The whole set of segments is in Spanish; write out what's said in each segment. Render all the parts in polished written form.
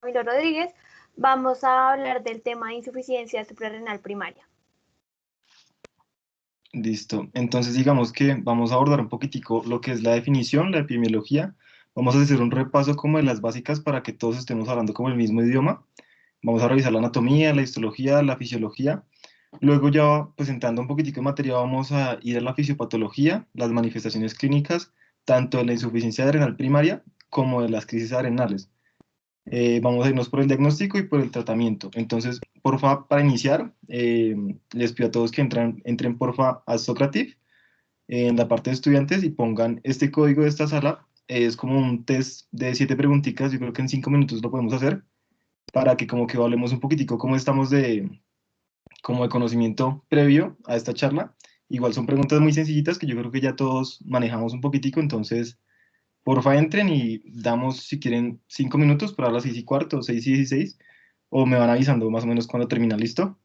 Camilo Rodríguez. Vamos a hablar del tema de insuficiencia suprarrenal primaria. Listo. Entonces, digamos que vamos a abordar un poquitico lo que es la definición, la epidemiología. Vamos a hacer un repaso como de las básicas para que todos estemos hablando como el mismo idioma. Vamos a revisar la anatomía, la histología, la fisiología. Luego ya, pues entrando un poquitico en materia, vamos a ir a la fisiopatología, las manifestaciones clínicas, tanto de la insuficiencia renal primaria como de las crisis adrenales. Vamos a irnos por el diagnóstico y por el tratamiento. Entonces, porfa, para iniciar, les pido a todos que entren porfa a Socrative en la parte de estudiantes y pongan este código de esta sala. Es como un test de 7 preguntitas, yo creo que en 5 minutos lo podemos hacer, para que como que hablemos un poquitico cómo estamos como de conocimiento previo a esta charla. Igual son preguntas muy sencillitas que yo creo que ya todos manejamos un poquitico, entonces porfa entren y damos, si quieren, 5 minutos para las 6:15, 6:16, o me van avisando más o menos cuando termina, ¿listo?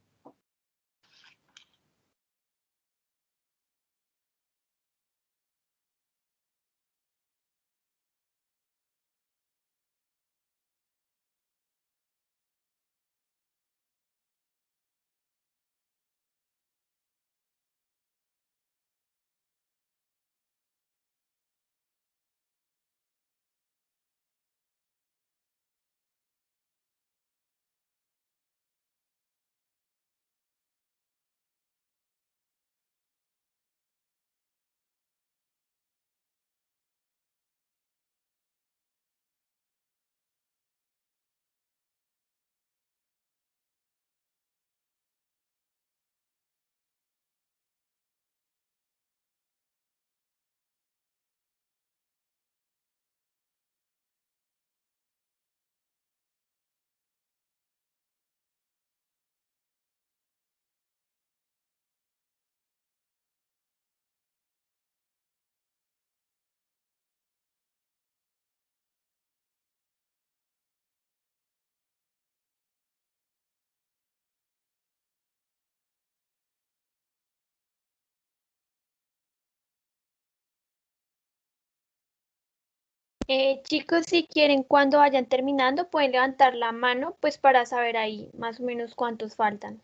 Chicos, si quieren, cuando vayan terminando, pueden levantar la mano, pues para saber ahí más o menos cuántos faltan.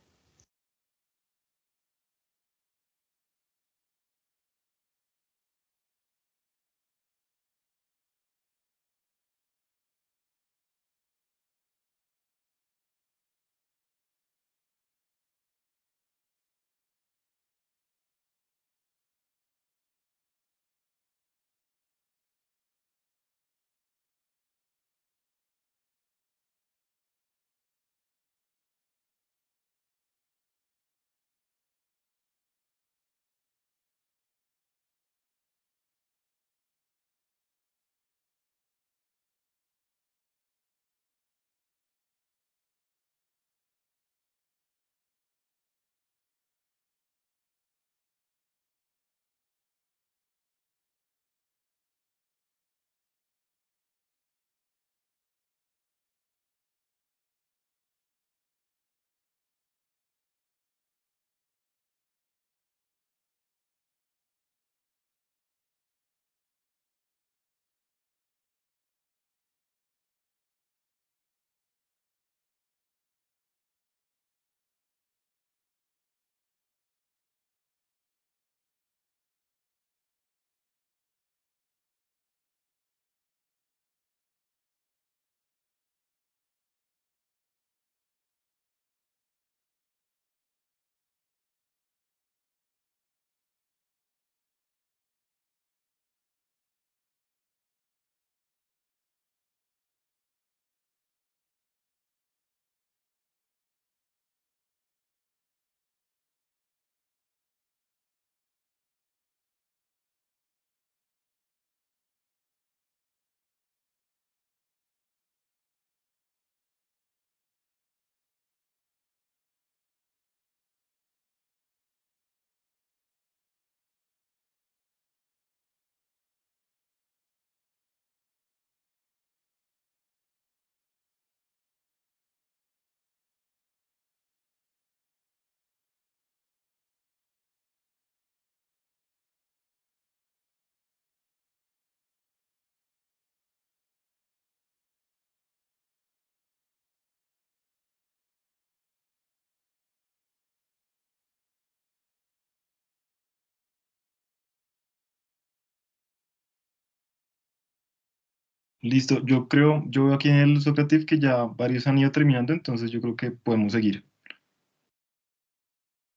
Listo, yo veo aquí en el Socrative que ya varios han ido terminando, entonces yo creo que podemos seguir.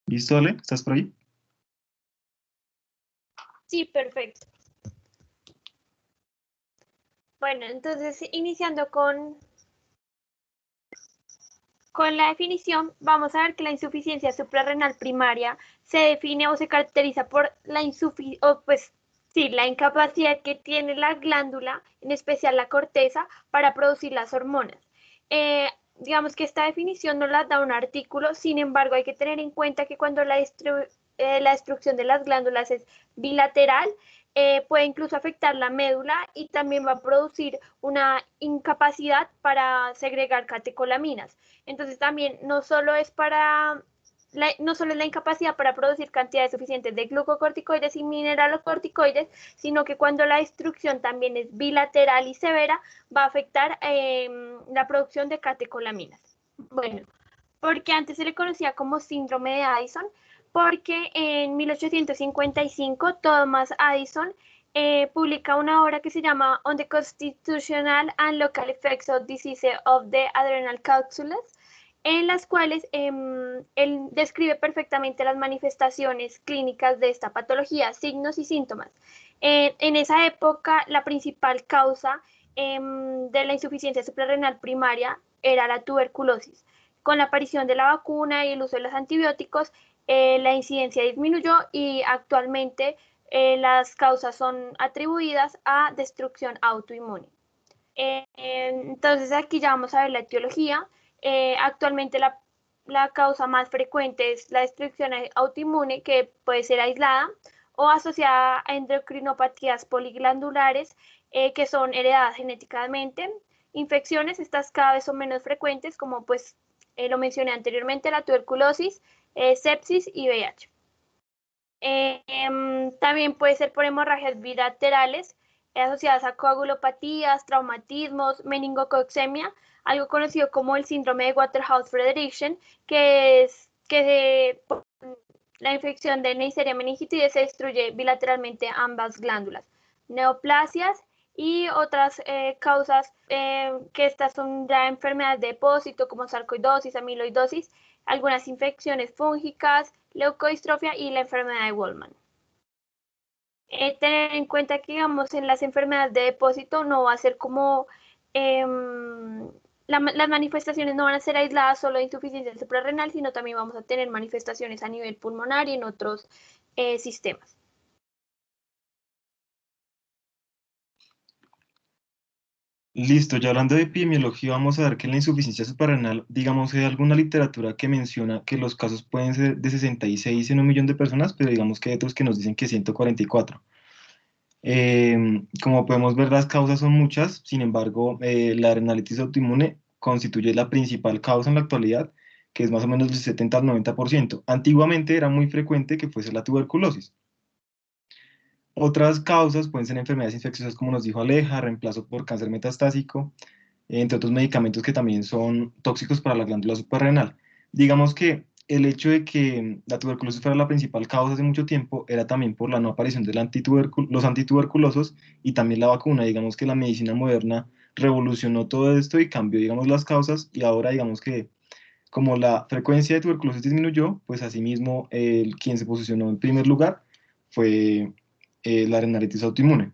¿Listo, Ale? ¿Estás por ahí? Sí, perfecto. Bueno, entonces iniciando con la definición, vamos a ver que la insuficiencia suprarrenal primaria se define o se caracteriza por la la incapacidad que tiene la glándula, en especial la corteza, para producir las hormonas. Eh, digamos que esta definición no la da un artículo, sin embargo, hay que tener en cuenta que cuando la destrucción de las glándulas es bilateral, puede incluso afectar la médula y también va a producir una incapacidad para segregar catecolaminas. Entonces también no solo es la incapacidad para producir cantidades suficientes de glucocorticoides y mineralocorticoides, sino que cuando la destrucción también es bilateral y severa, va a afectar la producción de catecolaminas. Bueno, porque antes se le conocía como síndrome de Addison, porque en 1855 Thomas Addison publica una obra que se llama On the Constitutional and Local Effects of Disease of the Adrenal Capsules, en las cuales él describe perfectamente las manifestaciones clínicas de esta patología, signos y síntomas. En esa época, la principal causa de la insuficiencia suprarrenal primaria era la tuberculosis. Con la aparición de la vacuna y el uso de los antibióticos, la incidencia disminuyó y actualmente las causas son atribuidas a destrucción autoinmune. Entonces aquí ya vamos a ver la etiología. Actualmente la causa más frecuente es la destrucción autoinmune, que puede ser aislada o asociada a endocrinopatías poliglandulares que son heredadas genéticamente. Infecciones, estas cada vez son menos frecuentes, como pues lo mencioné anteriormente, la tuberculosis, sepsis y VIH. También puede ser por hemorragias bilaterales asociadas a coagulopatías, traumatismos, meningococcemia, algo conocido como el síndrome de Waterhouse-Friderichsen, por la infección de Neisseria meningitidis se destruye bilateralmente ambas glándulas. Neoplasias y otras causas que estas son ya enfermedades de depósito como sarcoidosis, amiloidosis, algunas infecciones fúngicas, leucodistrofia y la enfermedad de Wolman. Tener en cuenta que, digamos, en las enfermedades de depósito no va a ser como las manifestaciones no van a ser aisladas solo de insuficiencia suprarrenal, sino también vamos a tener manifestaciones a nivel pulmonar y en otros sistemas. Listo, ya hablando de epidemiología, vamos a ver que en la insuficiencia suprarrenal, digamos, hay alguna literatura que menciona que los casos pueden ser de 66 en 1 millón de personas, pero digamos que hay otros que nos dicen que 144. Como podemos ver, las causas son muchas, sin embargo, la adrenalitis autoinmune constituye la principal causa en la actualidad, que es más o menos del 70 al 90%. Antiguamente era muy frecuente que fuese la tuberculosis. Otras causas pueden ser enfermedades infecciosas, como nos dijo Aleja, reemplazo por cáncer metastásico, entre otros medicamentos que también son tóxicos para la glándula suprarrenal. Digamos que el hecho de que la tuberculosis fuera la principal causa hace mucho tiempo era también por la no aparición de los antituberculosos y también la vacuna. Digamos que la medicina moderna revolucionó todo esto y cambió, digamos, las causas y ahora, digamos que como la frecuencia de tuberculosis disminuyó, pues asimismo quien se posicionó en primer lugar fue la adrenalitis autoinmune.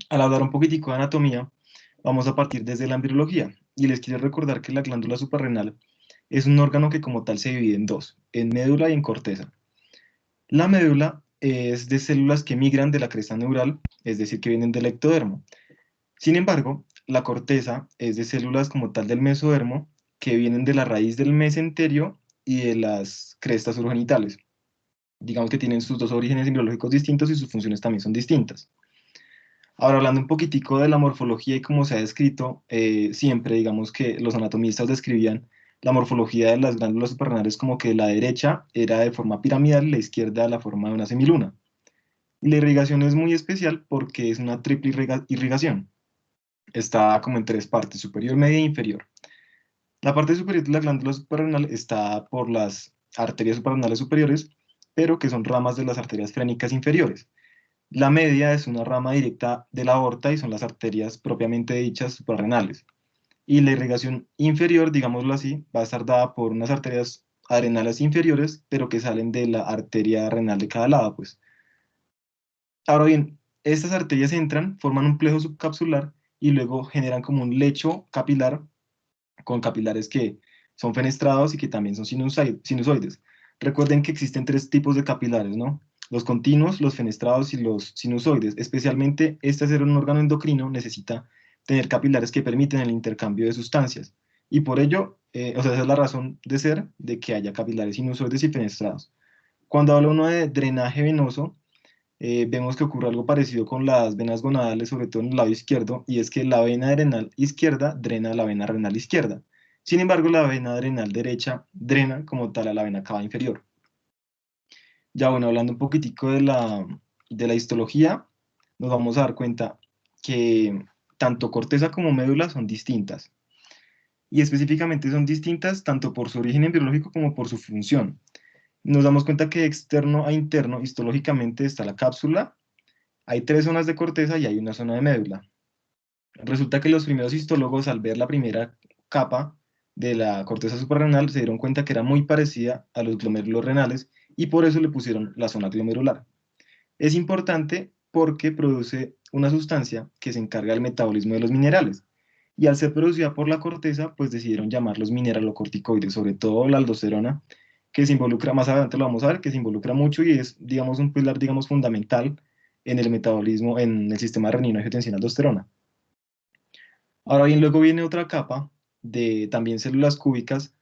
Al hablar un poquitico de anatomía, vamos a partir desde la embriología y les quiero recordar que la glándula suprarrenal es un órgano que como tal se divide en dos, en médula y en corteza. La médula es de células que migran de la cresta neural, es decir, que vienen del ectodermo. Sin embargo, la corteza es de células como tal del mesodermo, que vienen de la raíz del mesenterio y de las crestas urogenital. Digamos que tienen sus dos orígenes embriológicos distintos y sus funciones también son distintas. Ahora, hablando un poquitico de la morfología y cómo se ha descrito, siempre digamos que los anatomistas describían la morfología de las glándulas suprarrenales como que la derecha era de forma piramidal y la izquierda la forma de una semiluna. Y la irrigación es muy especial porque es una triple irrigación. Está como en tres partes, superior, media e inferior. La parte superior de la glándula suprarrenal está por las arterias suprarrenales superiores, pero que son ramas de las arterias frénicas inferiores. La media es una rama directa de la aorta y son las arterias propiamente dichas suprarrenales. Y la irrigación inferior, digámoslo así, va a estar dada por unas arterias adrenales inferiores, pero que salen de la arteria renal de cada lado, pues. Ahora bien, estas arterias entran, forman un plejo subcapsular y luego generan como un lecho capilar con capilares que son fenestrados y que también son sinusoides. Recuerden que existen tres tipos de capilares, ¿no? Los continuos, los fenestrados y los sinusoides. Especialmente este ser un órgano endocrino necesita tener capilares que permiten el intercambio de sustancias. Y por ello, o sea, esa es la razón de ser de que haya capilares sinusoides y fenestrados. Cuando habla uno de drenaje venoso, vemos que ocurre algo parecido con las venas gonadales, sobre todo en el lado izquierdo, y es que la vena adrenal izquierda drena la vena renal izquierda. Sin embargo, la vena adrenal derecha drena como tal a la vena cava inferior. Ya bueno, hablando un poquitico de la histología, nos vamos a dar cuenta que tanto corteza como médula son distintas. Y específicamente son distintas tanto por su origen embriológico como por su función. Nos damos cuenta que de externo a interno, histológicamente, está la cápsula. Hay tres zonas de corteza y hay una zona de médula. Resulta que los primeros histólogos, al ver la primera capa de la corteza suprarrenal, se dieron cuenta que era muy parecida a los glomérulos renales y por eso le pusieron la zona glomerular. Es importante porque produce una sustancia que se encarga del metabolismo de los minerales. Y al ser producida por la corteza, pues decidieron llamarlos mineralocorticoides, sobre todo la aldosterona, que se involucra, más adelante lo vamos a ver, que se involucra mucho y es, digamos, un pilar, digamos, fundamental en el metabolismo, en el sistema renina-angiotensina-aldosterona. Ahora bien, luego viene otra capa de también células cúbicas,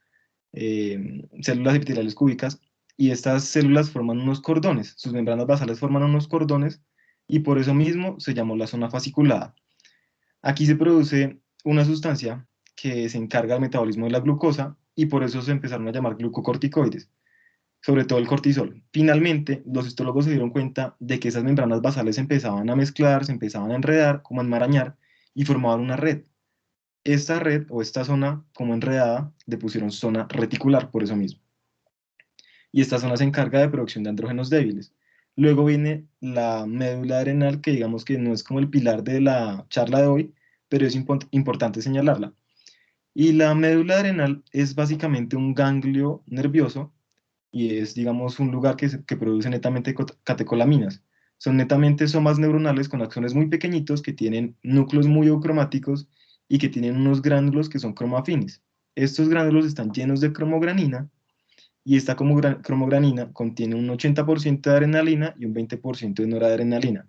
células epiteliales cúbicas, y estas células forman unos cordones, sus membranas basales forman unos cordones, y por eso mismo se llamó la zona fasciculada. Aquí se produce una sustancia que se encarga del metabolismo de la glucosa, y por eso se empezaron a llamar glucocorticoides, sobre todo el cortisol. Finalmente, los histólogos se dieron cuenta de que esas membranas basales se empezaban a mezclar, se empezaban a enredar, como a enmarañar, y formaban una red. Esta red o esta zona, como enredada, le pusieron zona reticular por eso mismo. Y esta zona se encarga de producción de andrógenos débiles. Luego viene la médula adrenal, que digamos que no es como el pilar de la charla de hoy, pero es importante señalarla. Y la médula adrenal es básicamente un ganglio nervioso y es, digamos, un lugar que produce netamente catecolaminas. Son netamente somas neuronales con axones muy pequeñitos que tienen núcleos muy eucromáticos y que tienen unos gránulos que son cromafines. Estos gránulos están llenos de cromogranina y esta cromogranina contiene un 80% de adrenalina y un 20% de noradrenalina.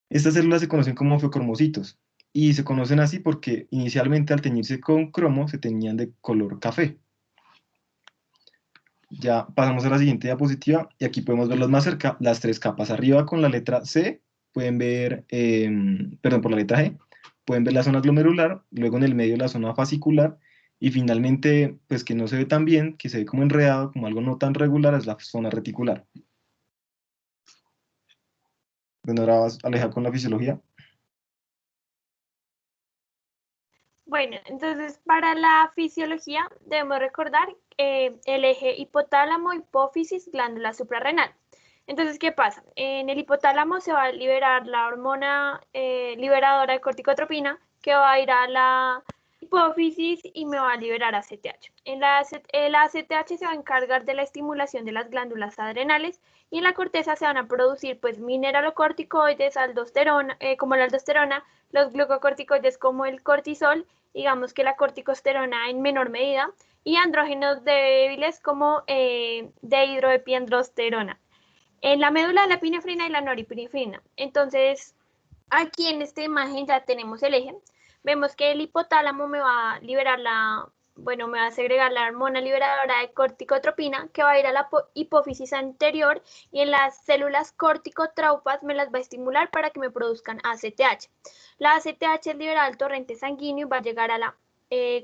Estas células se conocen como feocromocitos y se conocen así porque inicialmente al teñirse con cromo se teñían de color café. Ya pasamos a la siguiente diapositiva y aquí podemos verlas más cerca, las tres capas. Arriba con la letra C, pueden ver, perdón, por la letra G, pueden ver la zona glomerular, luego en el medio la zona fascicular y finalmente, pues que no se ve tan bien, que se ve como enredado, como algo no tan regular, es la zona reticular. Bueno, ahora vas a alejar con la fisiología. Bueno, entonces para la fisiología debemos recordar el eje hipotálamo, hipófisis, glándula suprarrenal. Entonces, ¿qué pasa? En el hipotálamo se va a liberar la hormona liberadora de corticotropina que va a ir a la hipófisis y me va a liberar ACTH. El ACTH se va a encargar de la estimulación de las glándulas adrenales y en la corteza se van a producir pues mineralocorticoides, aldosterona, como la aldosterona, los glucocorticoides como el cortisol, digamos que la corticosterona en menor medida, y andrógenos débiles como dehidroepiandrosterona. En la médula la epinefrina y la norepinefrina. Entonces, aquí en esta imagen ya tenemos el eje. Vemos que el hipotálamo me va a liberar bueno, me va a segregar la hormona liberadora de corticotropina que va a ir a la hipófisis anterior y en las células corticotraupas me las va a estimular para que me produzcan ACTH. La ACTH es liberada al torrente sanguíneo y va a llegar a la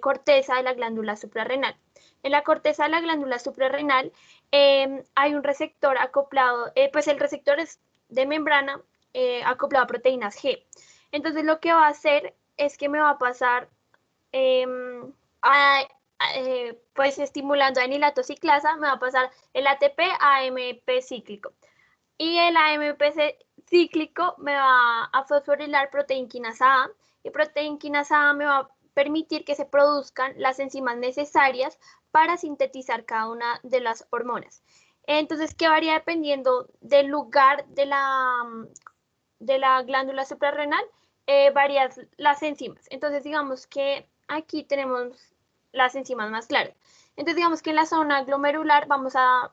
corteza de la glándula suprarrenal. En la corteza de la glándula suprarrenal hay un receptor acoplado, pues el receptor es de membrana acoplado a proteínas G. Entonces lo que va a hacer es que me va a pasar eh, pues estimulando a anilatociclasa, me va a pasar el ATP a AMP cíclico. Y el AMP cíclico me va a fosforilar proteína quinasa A y proteína quinasa A me va a permitir que se produzcan las enzimas necesarias para sintetizar cada una de las hormonas. Entonces, ¿qué varía dependiendo del lugar de la glándula suprarrenal? Varían las enzimas. Entonces, digamos que aquí tenemos las enzimas más claras. Entonces, digamos que en la zona glomerular vamos a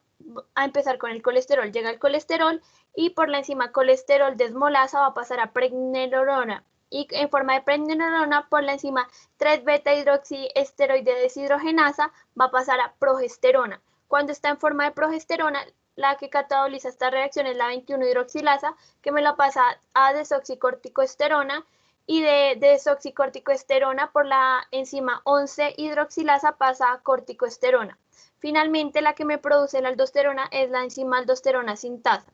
empezar con el colesterol. Llega el colesterol y por la enzima colesterol desmolasa va a pasar a pregnenolona. Y en forma de pregnenolona, por la enzima 3-beta hidroxiesteroide deshidrogenasa, va a pasar a progesterona. Cuando está en forma de progesterona, la que cataboliza esta reacción es la 21-hidroxilasa, que me la pasa a desoxicorticoesterona, y de desoxicorticoesterona por la enzima 11-hidroxilasa pasa a corticoesterona. Finalmente, la que me produce la aldosterona es la enzima aldosterona sintasa.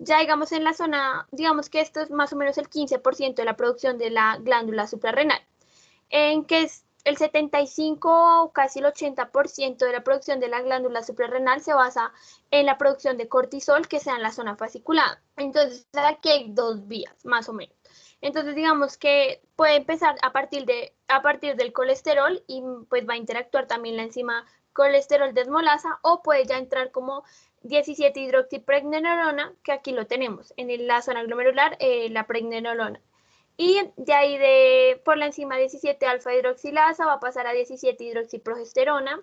Ya digamos en la zona, digamos que esto es más o menos el 15% de la producción de la glándula suprarrenal, en que es el 75 o casi el 80% de la producción de la glándula suprarrenal se basa en la producción de cortisol que sea en la zona fasciculada. Entonces aquí hay dos vías, más o menos. Entonces digamos que puede empezar a partir del colesterol y pues va a interactuar también la enzima colesterol desmolasa, o puede ya entrar como 17-hidroxipregnenolona, que aquí lo tenemos en la zona glomerular, la pregnenolona. Y de ahí por la enzima 17-alfa hidroxilasa va a pasar a 17-hidroxiprogesterona,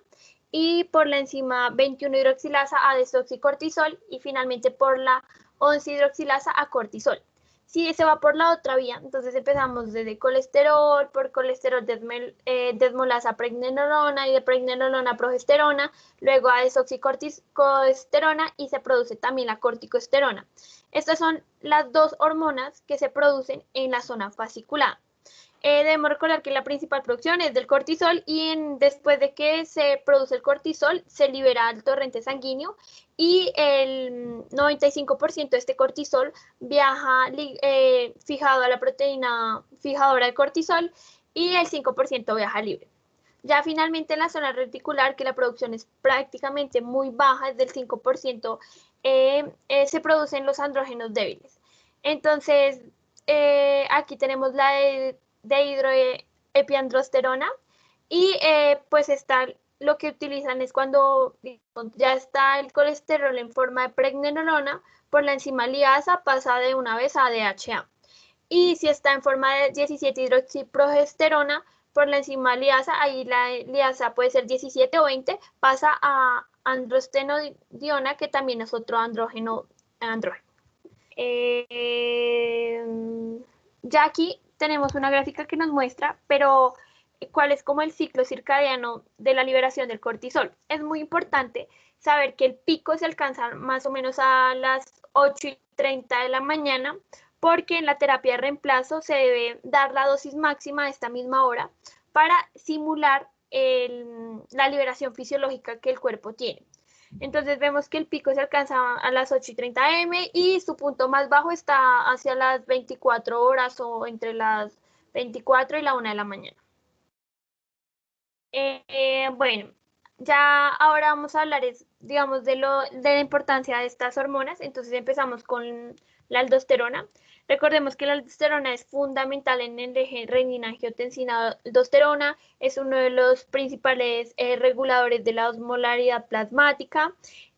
y por la enzima 21-hidroxilasa a desoxicortisol, y finalmente por la 11-hidroxilasa a cortisol. Si se va por la otra vía, entonces empezamos desde colesterol, por colesterol desmolasa pregnenolona, y de pregnenolona progesterona, luego a desoxicorticoesterona, y se produce también la corticoesterona. Estas son las dos hormonas que se producen en la zona fasciculada. Debemos recordar que la principal producción es del cortisol, y después de que se produce el cortisol se libera el torrente sanguíneo, y el 95% de este cortisol viaja fijado a la proteína fijadora de cortisol, y el 5% viaja libre. Ya finalmente en la zona reticular, que la producción es prácticamente muy baja, es del 5%, se producen los andrógenos débiles. Entonces, aquí tenemos la dehidroepiandrosterona, y pues lo que utilizan es cuando ya está el colesterol en forma de pregnenolona, por la enzima liasa pasa de una vez a DHA. Y si está en forma de 17-hidroxiprogesterona, por la enzima liasa, ahí la liasa puede ser 17 o 20, pasa a androstenodiona, que también es otro andrógeno. Ya aquí tenemos una gráfica que nos muestra, pero cuál es como el ciclo circadiano de la liberación del cortisol. Es muy importante saber que el pico se alcanza más o menos a las 8:30 de la mañana, porque en la terapia de reemplazo se debe dar la dosis máxima a esta misma hora para simular la liberación fisiológica que el cuerpo tiene. Entonces vemos que el pico se alcanza a las 8:30 am, y su punto más bajo está hacia las 24 horas, o entre las 24 y la 1 de la mañana. Bueno, ya ahora vamos a hablar, digamos, de la importancia de estas hormonas. Entonces empezamos con la aldosterona. Recordemos que la aldosterona es fundamental en el eje renina-angiotensina-aldosterona, es uno de los principales reguladores de la osmolaridad plasmática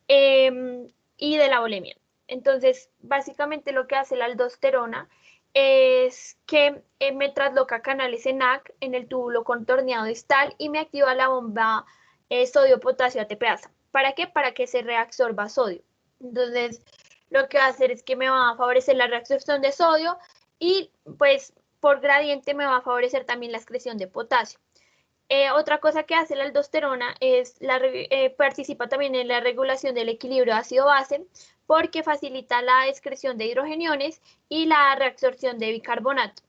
y de la volemia. Entonces, básicamente lo que hace la aldosterona es que me trasloca canales ENaC en el túbulo contorneado distal, y me activa la bomba sodio-potasio ATPasa. ¿Para qué? Para que se reabsorba sodio. Entonces, lo que va a hacer es que me va a favorecer la reabsorción de sodio, y pues por gradiente me va a favorecer también la excreción de potasio. Otra cosa que hace la aldosterona es participa también en la regulación del equilibrio ácido-base, porque facilita la excreción de hidrogeniones y la reabsorción de bicarbonato.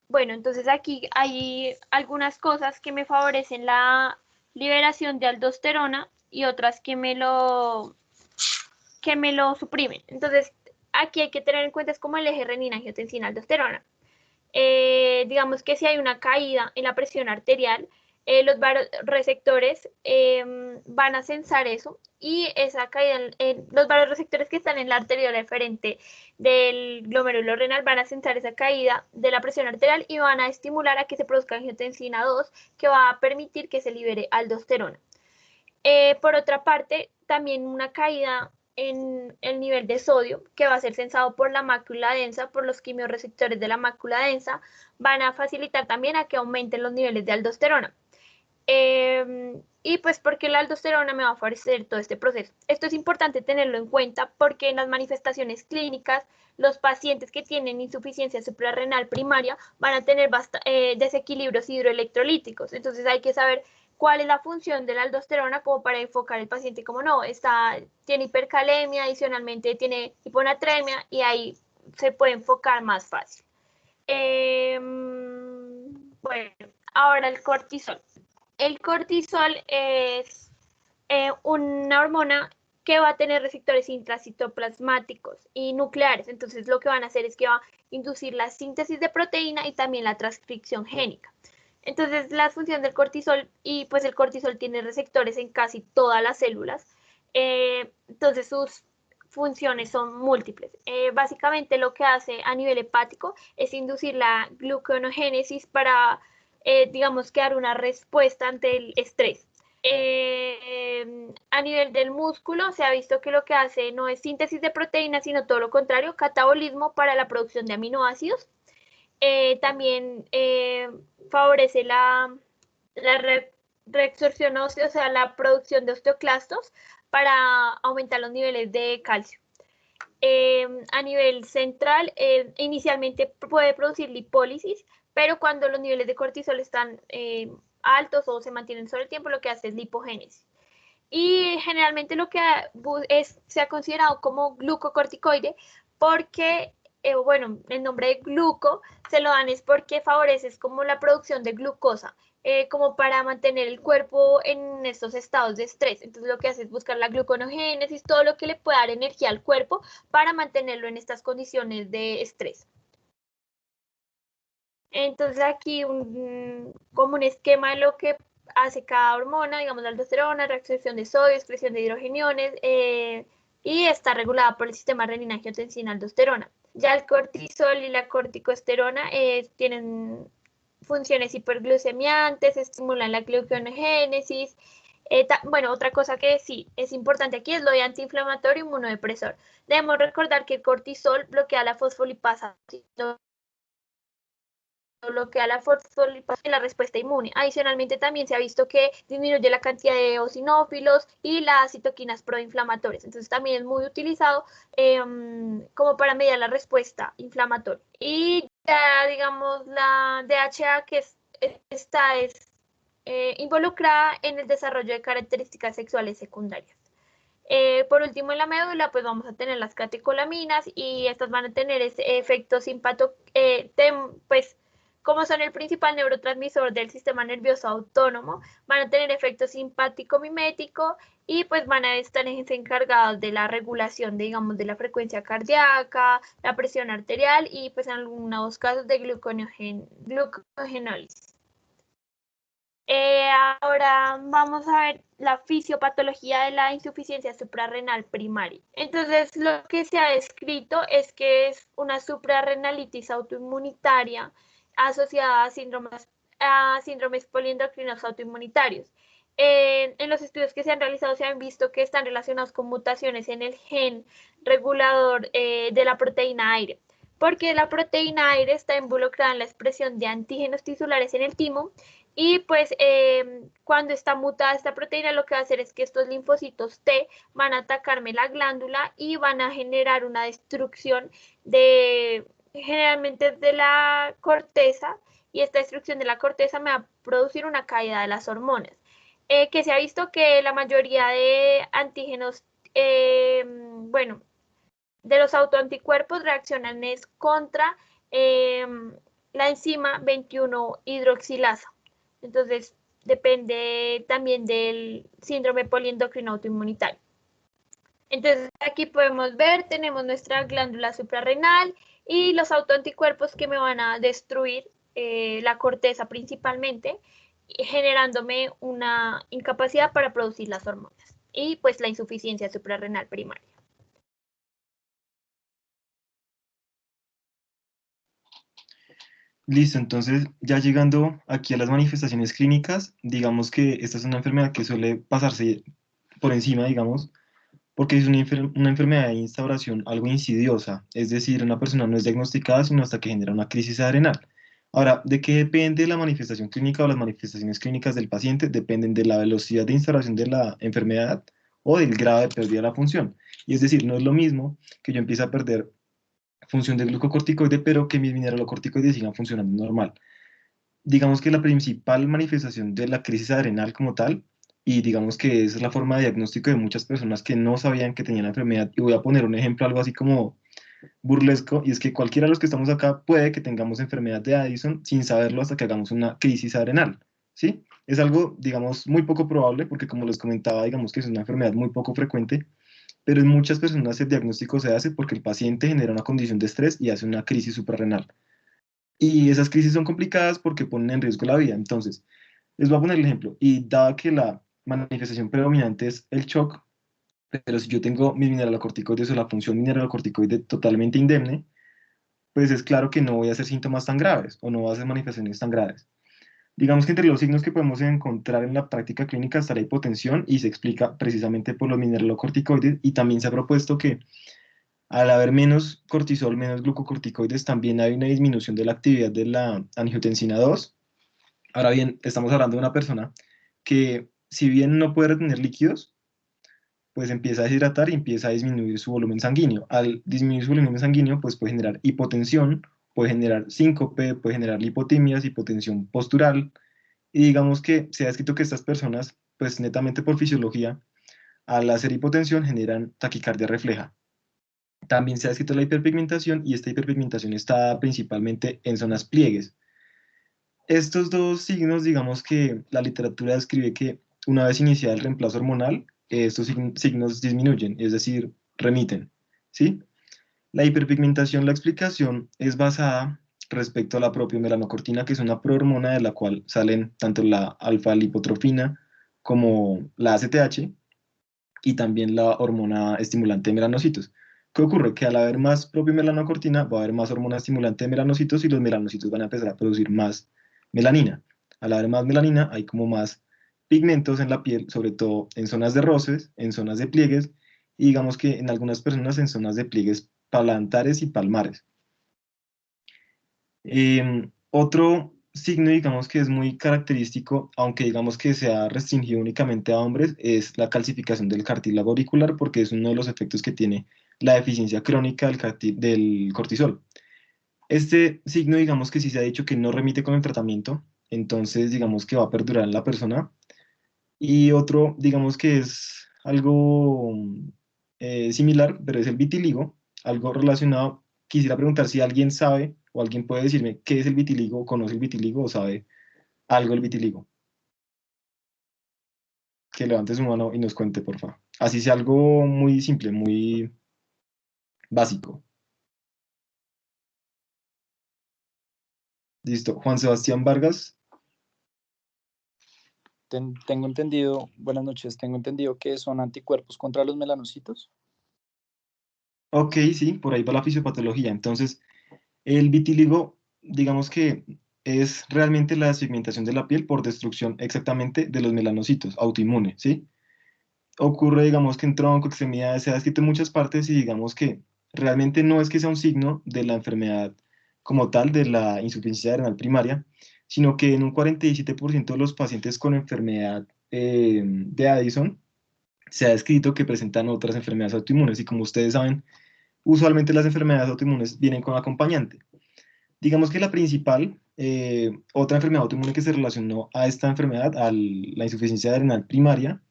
Bueno, entonces aquí hay algunas cosas que me favorecen la liberación de aldosterona, y otras que me lo suprimen. Entonces, aquí hay que tener en cuenta es como el eje renina-angiotensina-aldosterona. Digamos que si hay una caída en la presión arterial, los vasoreceptores van a sensar eso y esa caída, los vasoreceptores que están en la arteriola deferente del glomérulo renal van a sensar esa caída de la presión arterial y van a estimular a que se produzca angiotensina 2, que va a permitir que se libere aldosterona. Por otra parte, también una caída en el nivel de sodio, que va a ser sensado por la mácula densa, por los quimiorreceptores de la mácula densa, van a facilitar también a que aumenten los niveles de aldosterona. Y pues porque la aldosterona me va a favorecer todo este proceso. Esto es importante tenerlo en cuenta porque en las manifestaciones clínicas los pacientes que tienen insuficiencia suprarrenal primaria van a tener desequilibrios hidroelectrolíticos. Entonces hay que saber cuál es la función de la aldosterona como para enfocar al paciente como no, tiene hipercalemia, adicionalmente tiene hiponatremia y ahí se puede enfocar más fácil. Bueno, ahora el cortisol. El cortisol es una hormona que va a tener receptores intracitoplasmáticos y nucleares. Entonces, lo que van a hacer es que va a inducir la síntesis de proteína y también la transcripción génica. Entonces, la función del cortisol, y pues el cortisol tiene receptores en casi todas las células. Entonces, sus funciones son múltiples. Básicamente, lo que hace a nivel hepático es inducir la gluconeogénesis para digamos, que dar una respuesta ante el estrés. A nivel del músculo se ha visto que lo que hace no es síntesis de proteínas, sino todo lo contrario, catabolismo para la producción de aminoácidos. También favorece la reabsorción ósea, o sea, la producción de osteoclastos para aumentar los niveles de calcio. A nivel central, inicialmente puede producir lipólisis, pero cuando los niveles de cortisol están altos o se mantienen sobre el tiempo, lo que hace es lipogénesis. Y generalmente lo que se ha considerado como glucocorticoide porque, bueno, el nombre de gluco se lo dan es porque favorece como la producción de glucosa, como para mantener el cuerpo en estos estados de estrés. Entonces lo que hace es buscar la gluconeogénesis, todo lo que le pueda dar energía al cuerpo para mantenerlo en estas condiciones de estrés. Entonces aquí como un esquema de lo que hace cada hormona, digamos la aldosterona, reabsorción de sodio, excreción de hidrogeniones, y está regulada por el sistema renina-angiotensina-aldosterona. Ya el cortisol y la corticosterona tienen funciones hiperglucemiantes, estimulan la gluconeogénesis. Bueno, otra cosa que sí es importante aquí es lo de antiinflamatorio y inmunodepresor. Debemos recordar que el cortisol bloquea la fosfolipasa, bloquea la fosfolipasa y la respuesta inmune. Adicionalmente, también se ha visto que disminuye la cantidad de eosinófilos y las citoquinas proinflamatorias. Entonces, también es muy utilizado como para medir la respuesta inflamatoria. Y ya, digamos, la DHA que está involucrada en el desarrollo de características sexuales secundarias. Por último, en la médula, pues vamos a tener las catecolaminas y estas van a tener efectos pues como son el principal neurotransmisor del sistema nervioso autónomo, van a tener efecto simpático-mimético y pues van a estar encargados de la regulación, digamos, de la frecuencia cardíaca, la presión arterial y pues en algunos casos de glucogenólisis. Ahora vamos a ver la fisiopatología de la insuficiencia suprarrenal primaria. Entonces, lo que se ha descrito es que es una suprarrenalitis autoinmunitaria asociada a síndromes poliendocrinos autoinmunitarios. En los estudios que se han realizado se han visto que están relacionados con mutaciones en el gen regulador de la proteína aire, porque la proteína aire está involucrada en la expresión de antígenos tisulares en el timo y pues cuando está mutada esta proteína lo que va a hacer es que estos linfocitos T van a atacarme la glándula y van a generar una destrucción generalmente de la corteza, y esta destrucción de la corteza me va a producir una caída de las hormonas. Que se ha visto que la mayoría de antígenos, bueno, de los autoanticuerpos reaccionan es contra la enzima 21 hidroxilasa. Entonces, depende también del síndrome poliendocrino autoinmunitario. Entonces, aquí podemos ver, tenemos nuestra glándula suprarrenal y los autoanticuerpos que me van a destruir la corteza principalmente. generándome una incapacidad para producir las hormonas y pues la insuficiencia suprarrenal primaria. Listo, entonces ya llegando aquí a las manifestaciones clínicas, digamos que esta es una enfermedad que suele pasarse por encima, digamos, porque es una enfermedad de instauración algo insidiosa, es decir, una persona no es diagnosticada sino hasta que genera una crisis adrenal. Ahora, ¿de qué depende la manifestación clínica o las manifestaciones clínicas del paciente? Dependen de la velocidad de instauración de la enfermedad o del grado de pérdida de la función. Y es decir, no es lo mismo que yo empiece a perder función del glucocorticoide, pero que mis mineralocorticoides sigan funcionando normal. Digamos que la principal manifestación de la crisis adrenal como tal, y digamos que esa es la forma de diagnóstico de muchas personas que no sabían que tenían la enfermedad, y voy a poner un ejemplo algo así como burlesco, y es que cualquiera de los que estamos acá puede que tengamos enfermedad de Addison sin saberlo hasta que hagamos una crisis adrenal, ¿sí? Es algo, digamos, muy poco probable, porque como les comentaba, digamos que es una enfermedad muy poco frecuente, pero en muchas personas el diagnóstico se hace porque el paciente genera una condición de estrés y hace una crisis suprarrenal. Y esas crisis son complicadas porque ponen en riesgo la vida. Entonces, les voy a poner el ejemplo. Y dado que la manifestación predominante es el shock, pero si yo tengo mis mineralocorticoides o la función mineralocorticoide totalmente indemne, pues es claro que no voy a hacer síntomas tan graves o no voy a hacer manifestaciones tan graves. Digamos que entre los signos que podemos encontrar en la práctica clínica está la hipotensión y se explica precisamente por los mineralocorticoides y también se ha propuesto que al haber menos cortisol, menos glucocorticoides, también hay una disminución de la actividad de la angiotensina 2. Ahora bien, estamos hablando de una persona que, si bien no puede retener líquidos, pues empieza a deshidratar y empieza a disminuir su volumen sanguíneo. Al disminuir su volumen sanguíneo, pues puede generar hipotensión, puede generar síncope, puede generar lipotimias, hipotensión postural. Y digamos que se ha escrito que estas personas, pues netamente por fisiología, al hacer hipotensión generan taquicardia refleja. También se ha descrito la hiperpigmentación y esta hiperpigmentación está principalmente en zonas pliegues. Estos dos signos, digamos que la literatura describe que una vez iniciado el reemplazo hormonal, estos signos disminuyen, es decir, remiten, ¿sí? La hiperpigmentación, la explicación es basada respecto a la propia melanocortina, que es una prohormona de la cual salen tanto la alfa-lipotrofina como la ACTH y también la hormona estimulante de melanocitos. ¿Qué ocurre? Que al haber más propio melanocortina, va a haber más hormona estimulante de melanocitos y los melanocitos van a empezar a producir más melanina. Al haber más melanina, hay como más pigmentos en la piel, sobre todo en zonas de roces, en zonas de pliegues, y digamos que en algunas personas en zonas de pliegues palantares y palmares. Otro signo, digamos que es muy característico, aunque digamos que se ha restringido únicamente a hombres, es la calcificación del cartílago auricular, porque es uno de los efectos que tiene la deficiencia crónica del cortisol. Este signo, digamos que sí se ha dicho que no remite con el tratamiento, entonces digamos que va a perdurar en la persona. Y otro, digamos que es algo similar, pero es el vitiligo, algo relacionado. Quisiera preguntar si alguien sabe o alguien puede decirme qué es el vitiligo, conoce el vitiligo o sabe algo del vitiligo. Que levante su mano y nos cuente, por favor. Así sea algo muy simple, muy básico. Listo. Juan Sebastián Vargas. Tengo entendido, buenas noches, tengo entendido que son anticuerpos contra los melanocitos. Ok, sí, por ahí va la fisiopatología. Entonces, el vitíligo, digamos que es realmente la despigmentación de la piel por destrucción exactamente de los melanocitos, autoinmune, ¿sí? Ocurre, digamos que en tronco, extremidades, se ha descrito en muchas partes y digamos que realmente no es que sea un signo de la enfermedad como tal, de la insuficiencia renal primaria, sino que en un 47% de los pacientes con enfermedad de Addison se ha descrito que presentan otras enfermedades autoinmunes y como ustedes saben, usualmente las enfermedades autoinmunes vienen con acompañante. Digamos que la principal, otra enfermedad autoinmune que se relacionó a esta enfermedad, a la insuficiencia renal primaria,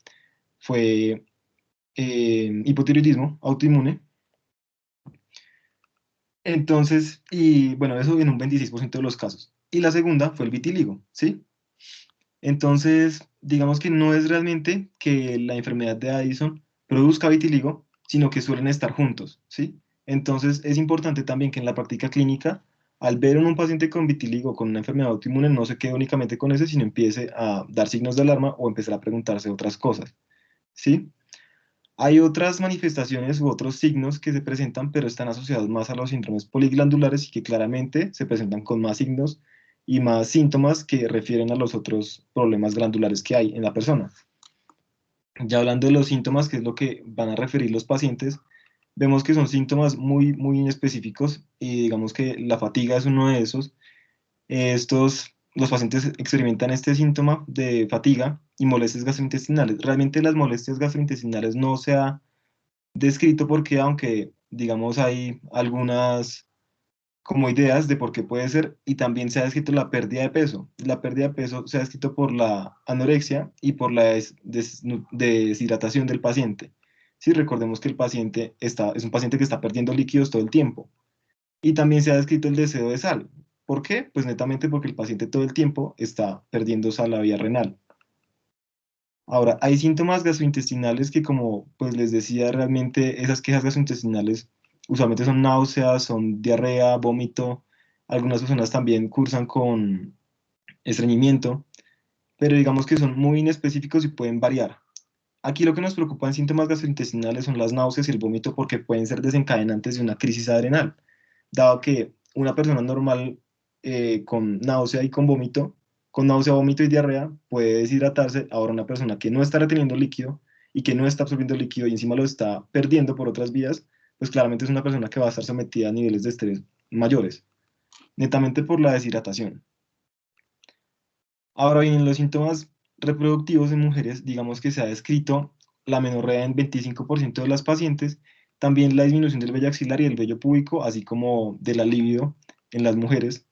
fue hipotiroidismo autoinmune. Entonces, y bueno, eso en un 26% de los casos. Y la segunda fue el vitíligo, ¿sí? Entonces, digamos que no es realmente que la enfermedad de Addison produzca vitiligo, sino que suelen estar juntos, ¿sí? Entonces, es importante también que en la práctica clínica Al ver en un paciente con vitiligo, con una enfermedad autoinmune, no se quede únicamente con ese, sino empiece a dar signos de alarma o empezar a preguntarse otras cosas, ¿sí? Hay otras manifestaciones u otros signos que se presentan, pero están asociados más a los síndromes poliglandulares y que claramente se presentan con más signos y más síntomas que refieren a los otros problemas glandulares que hay en la persona. Ya hablando de los síntomas, que es lo que van a referir los pacientes, vemos que son síntomas muy específicos y digamos que la fatiga es uno de esos. Los pacientes experimentan este síntoma de fatiga y molestias gastrointestinales. Realmente las molestias gastrointestinales no se ha descrito porque aunque digamos hay algunas como ideas de por qué puede ser y también se ha descrito la pérdida de peso. La pérdida de peso se ha descrito por la anorexia y por la deshidratación del paciente. Si recordemos que el paciente es un paciente que está perdiendo líquidos todo el tiempo. Y también se ha descrito el deseo de sal. ¿Por qué? Pues netamente porque el paciente todo el tiempo está perdiendo sal a la vía renal. Ahora, hay síntomas gastrointestinales que, como pues les decía, realmente esas quejas gastrointestinales usualmente son náuseas, son diarrea, vómito. Algunas personas también cursan con estreñimiento, pero digamos que son muy inespecíficos y pueden variar. Aquí lo que nos preocupa en síntomas gastrointestinales son las náuseas y el vómito porque pueden ser desencadenantes de una crisis adrenal, dado que una persona normal con náusea y con náusea, vómito y diarrea, puede deshidratarse. Ahora una persona que no está reteniendo líquido y que no está absorbiendo líquido y encima lo está perdiendo por otras vías, pues claramente es una persona que va a estar sometida a niveles de estrés mayores, netamente por la deshidratación. Ahora bien, los síntomas reproductivos en mujeres, digamos que se ha descrito la menorrea en 25% de las pacientes, también la disminución del vello axilar y el vello púbico, así como de la libido en las mujeres.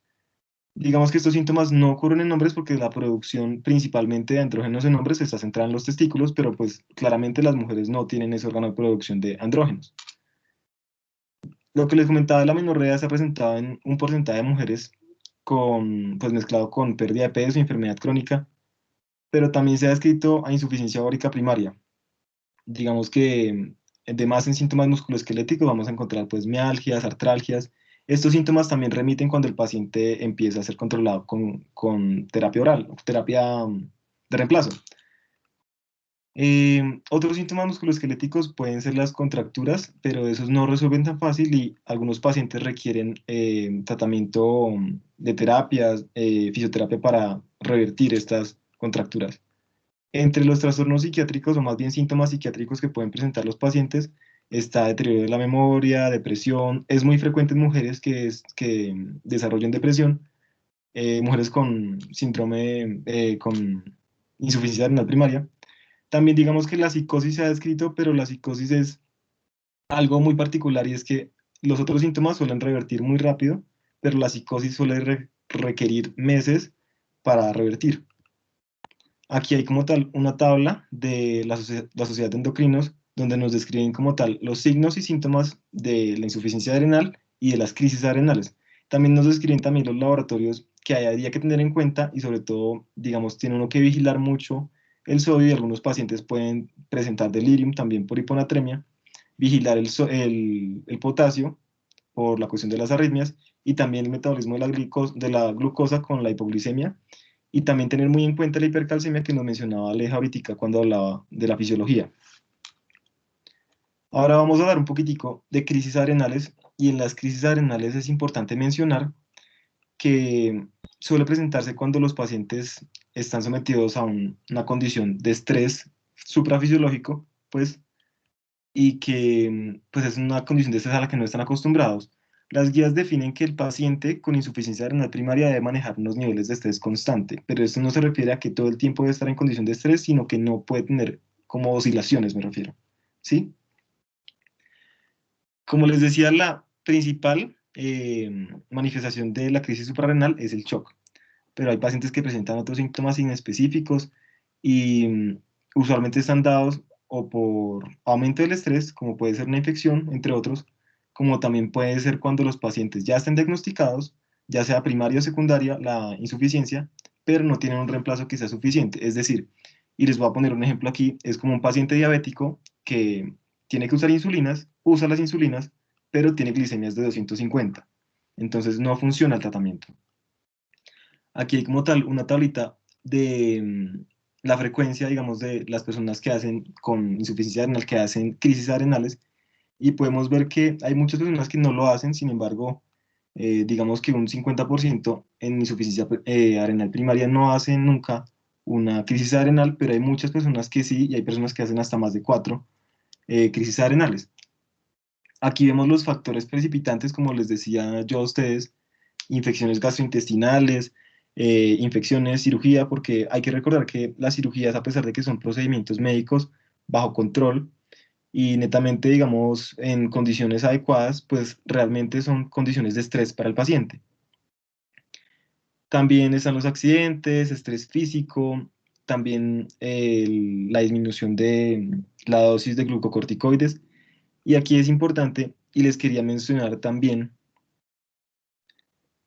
Digamos que estos síntomas no ocurren en hombres porque la producción principalmente de andrógenos en hombres está centrada en los testículos, pero pues claramente las mujeres no tienen ese órgano de producción de andrógenos. Lo que les comentaba de la menorrea se ha presentado en un porcentaje de mujeres pues mezclado con pérdida de peso y enfermedad crónica, pero también se ha descrito a insuficiencia ovárica primaria. Digamos que de más en síntomas musculoesqueléticos vamos a encontrar pues mialgias, artralgias. Estos síntomas también remiten cuando el paciente empieza a ser controlado con terapia oral, terapia de reemplazo. Otros síntomas musculoesqueléticos pueden ser las contracturas, pero esos no resuelven tan fácil y algunos pacientes requieren tratamiento de terapias, fisioterapia para revertir estas contracturas. Entre los trastornos psiquiátricos, o más bien síntomas psiquiátricos que pueden presentar los pacientes, está deterioro de la memoria, depresión. Es muy frecuente en mujeres que desarrollan depresión, mujeres con síndrome, con insuficiencia renal primaria. También digamos que la psicosis se ha descrito, pero la psicosis es algo muy particular y es que los otros síntomas suelen revertir muy rápido, pero la psicosis suele requerir meses para revertir. Aquí hay como tal una tabla de la Sociedad de Endocrinos donde nos describen como tal los signos y síntomas de la insuficiencia adrenal y de las crisis adrenales. También nos describen también los laboratorios que hay que tener en cuenta y sobre todo, digamos, tiene uno que vigilar mucho el sodio y algunos pacientes pueden presentar delirium también por hiponatremia, vigilar el potasio por la cuestión de las arritmias y también el metabolismo de la glucosa con la hipoglicemia y también tener muy en cuenta la hipercalcemia que nos mencionaba Aleja ahorita cuando hablaba de la fisiología. Ahora vamos a hablar un poquitico de crisis adrenales y en las crisis adrenales es importante mencionar que suele presentarse cuando los pacientes están sometidos a una condición de estrés suprafisiológico, pues, y que pues es una condición de estrés a la que no están acostumbrados. Las guías definen que el paciente con insuficiencia renal primaria debe manejar unos niveles de estrés constante, pero esto no se refiere a que todo el tiempo debe estar en condición de estrés, sino que no puede tener como oscilaciones, me refiero. ¿Sí? Como les decía, la principal manifestación de la crisis suprarrenal es el shock, pero hay pacientes que presentan otros síntomas inespecíficos y usualmente están dados o por aumento del estrés, como puede ser una infección, entre otros, como también puede ser cuando los pacientes ya estén diagnosticados, ya sea primaria o secundaria, la insuficiencia, pero no tienen un reemplazo que sea suficiente. Es decir, y les voy a poner un ejemplo aquí, es como un paciente diabético que tiene que usar insulinas, usa las insulinas, pero tiene glicemias de 250. Entonces no funciona el tratamiento. Aquí hay como tal una tablita de la frecuencia, digamos, de las personas que hacen con insuficiencia renal, que hacen crisis arenales, y podemos ver que hay muchas personas que no lo hacen. Sin embargo, digamos que un 50% en insuficiencia arenal primaria no hacen nunca una crisis arenal, pero hay muchas personas que sí, y hay personas que hacen hasta más de 4 crisis arenales. Aquí vemos los factores precipitantes, como les decía yo a ustedes: infecciones gastrointestinales, infecciones, cirugía, porque hay que recordar que las cirugías, a pesar de que son procedimientos médicos bajo control y netamente, digamos, en condiciones adecuadas, pues realmente son condiciones de estrés para el paciente. También están los accidentes, estrés físico, también la disminución de la dosis de glucocorticoides. Y aquí es importante, y les quería mencionar también,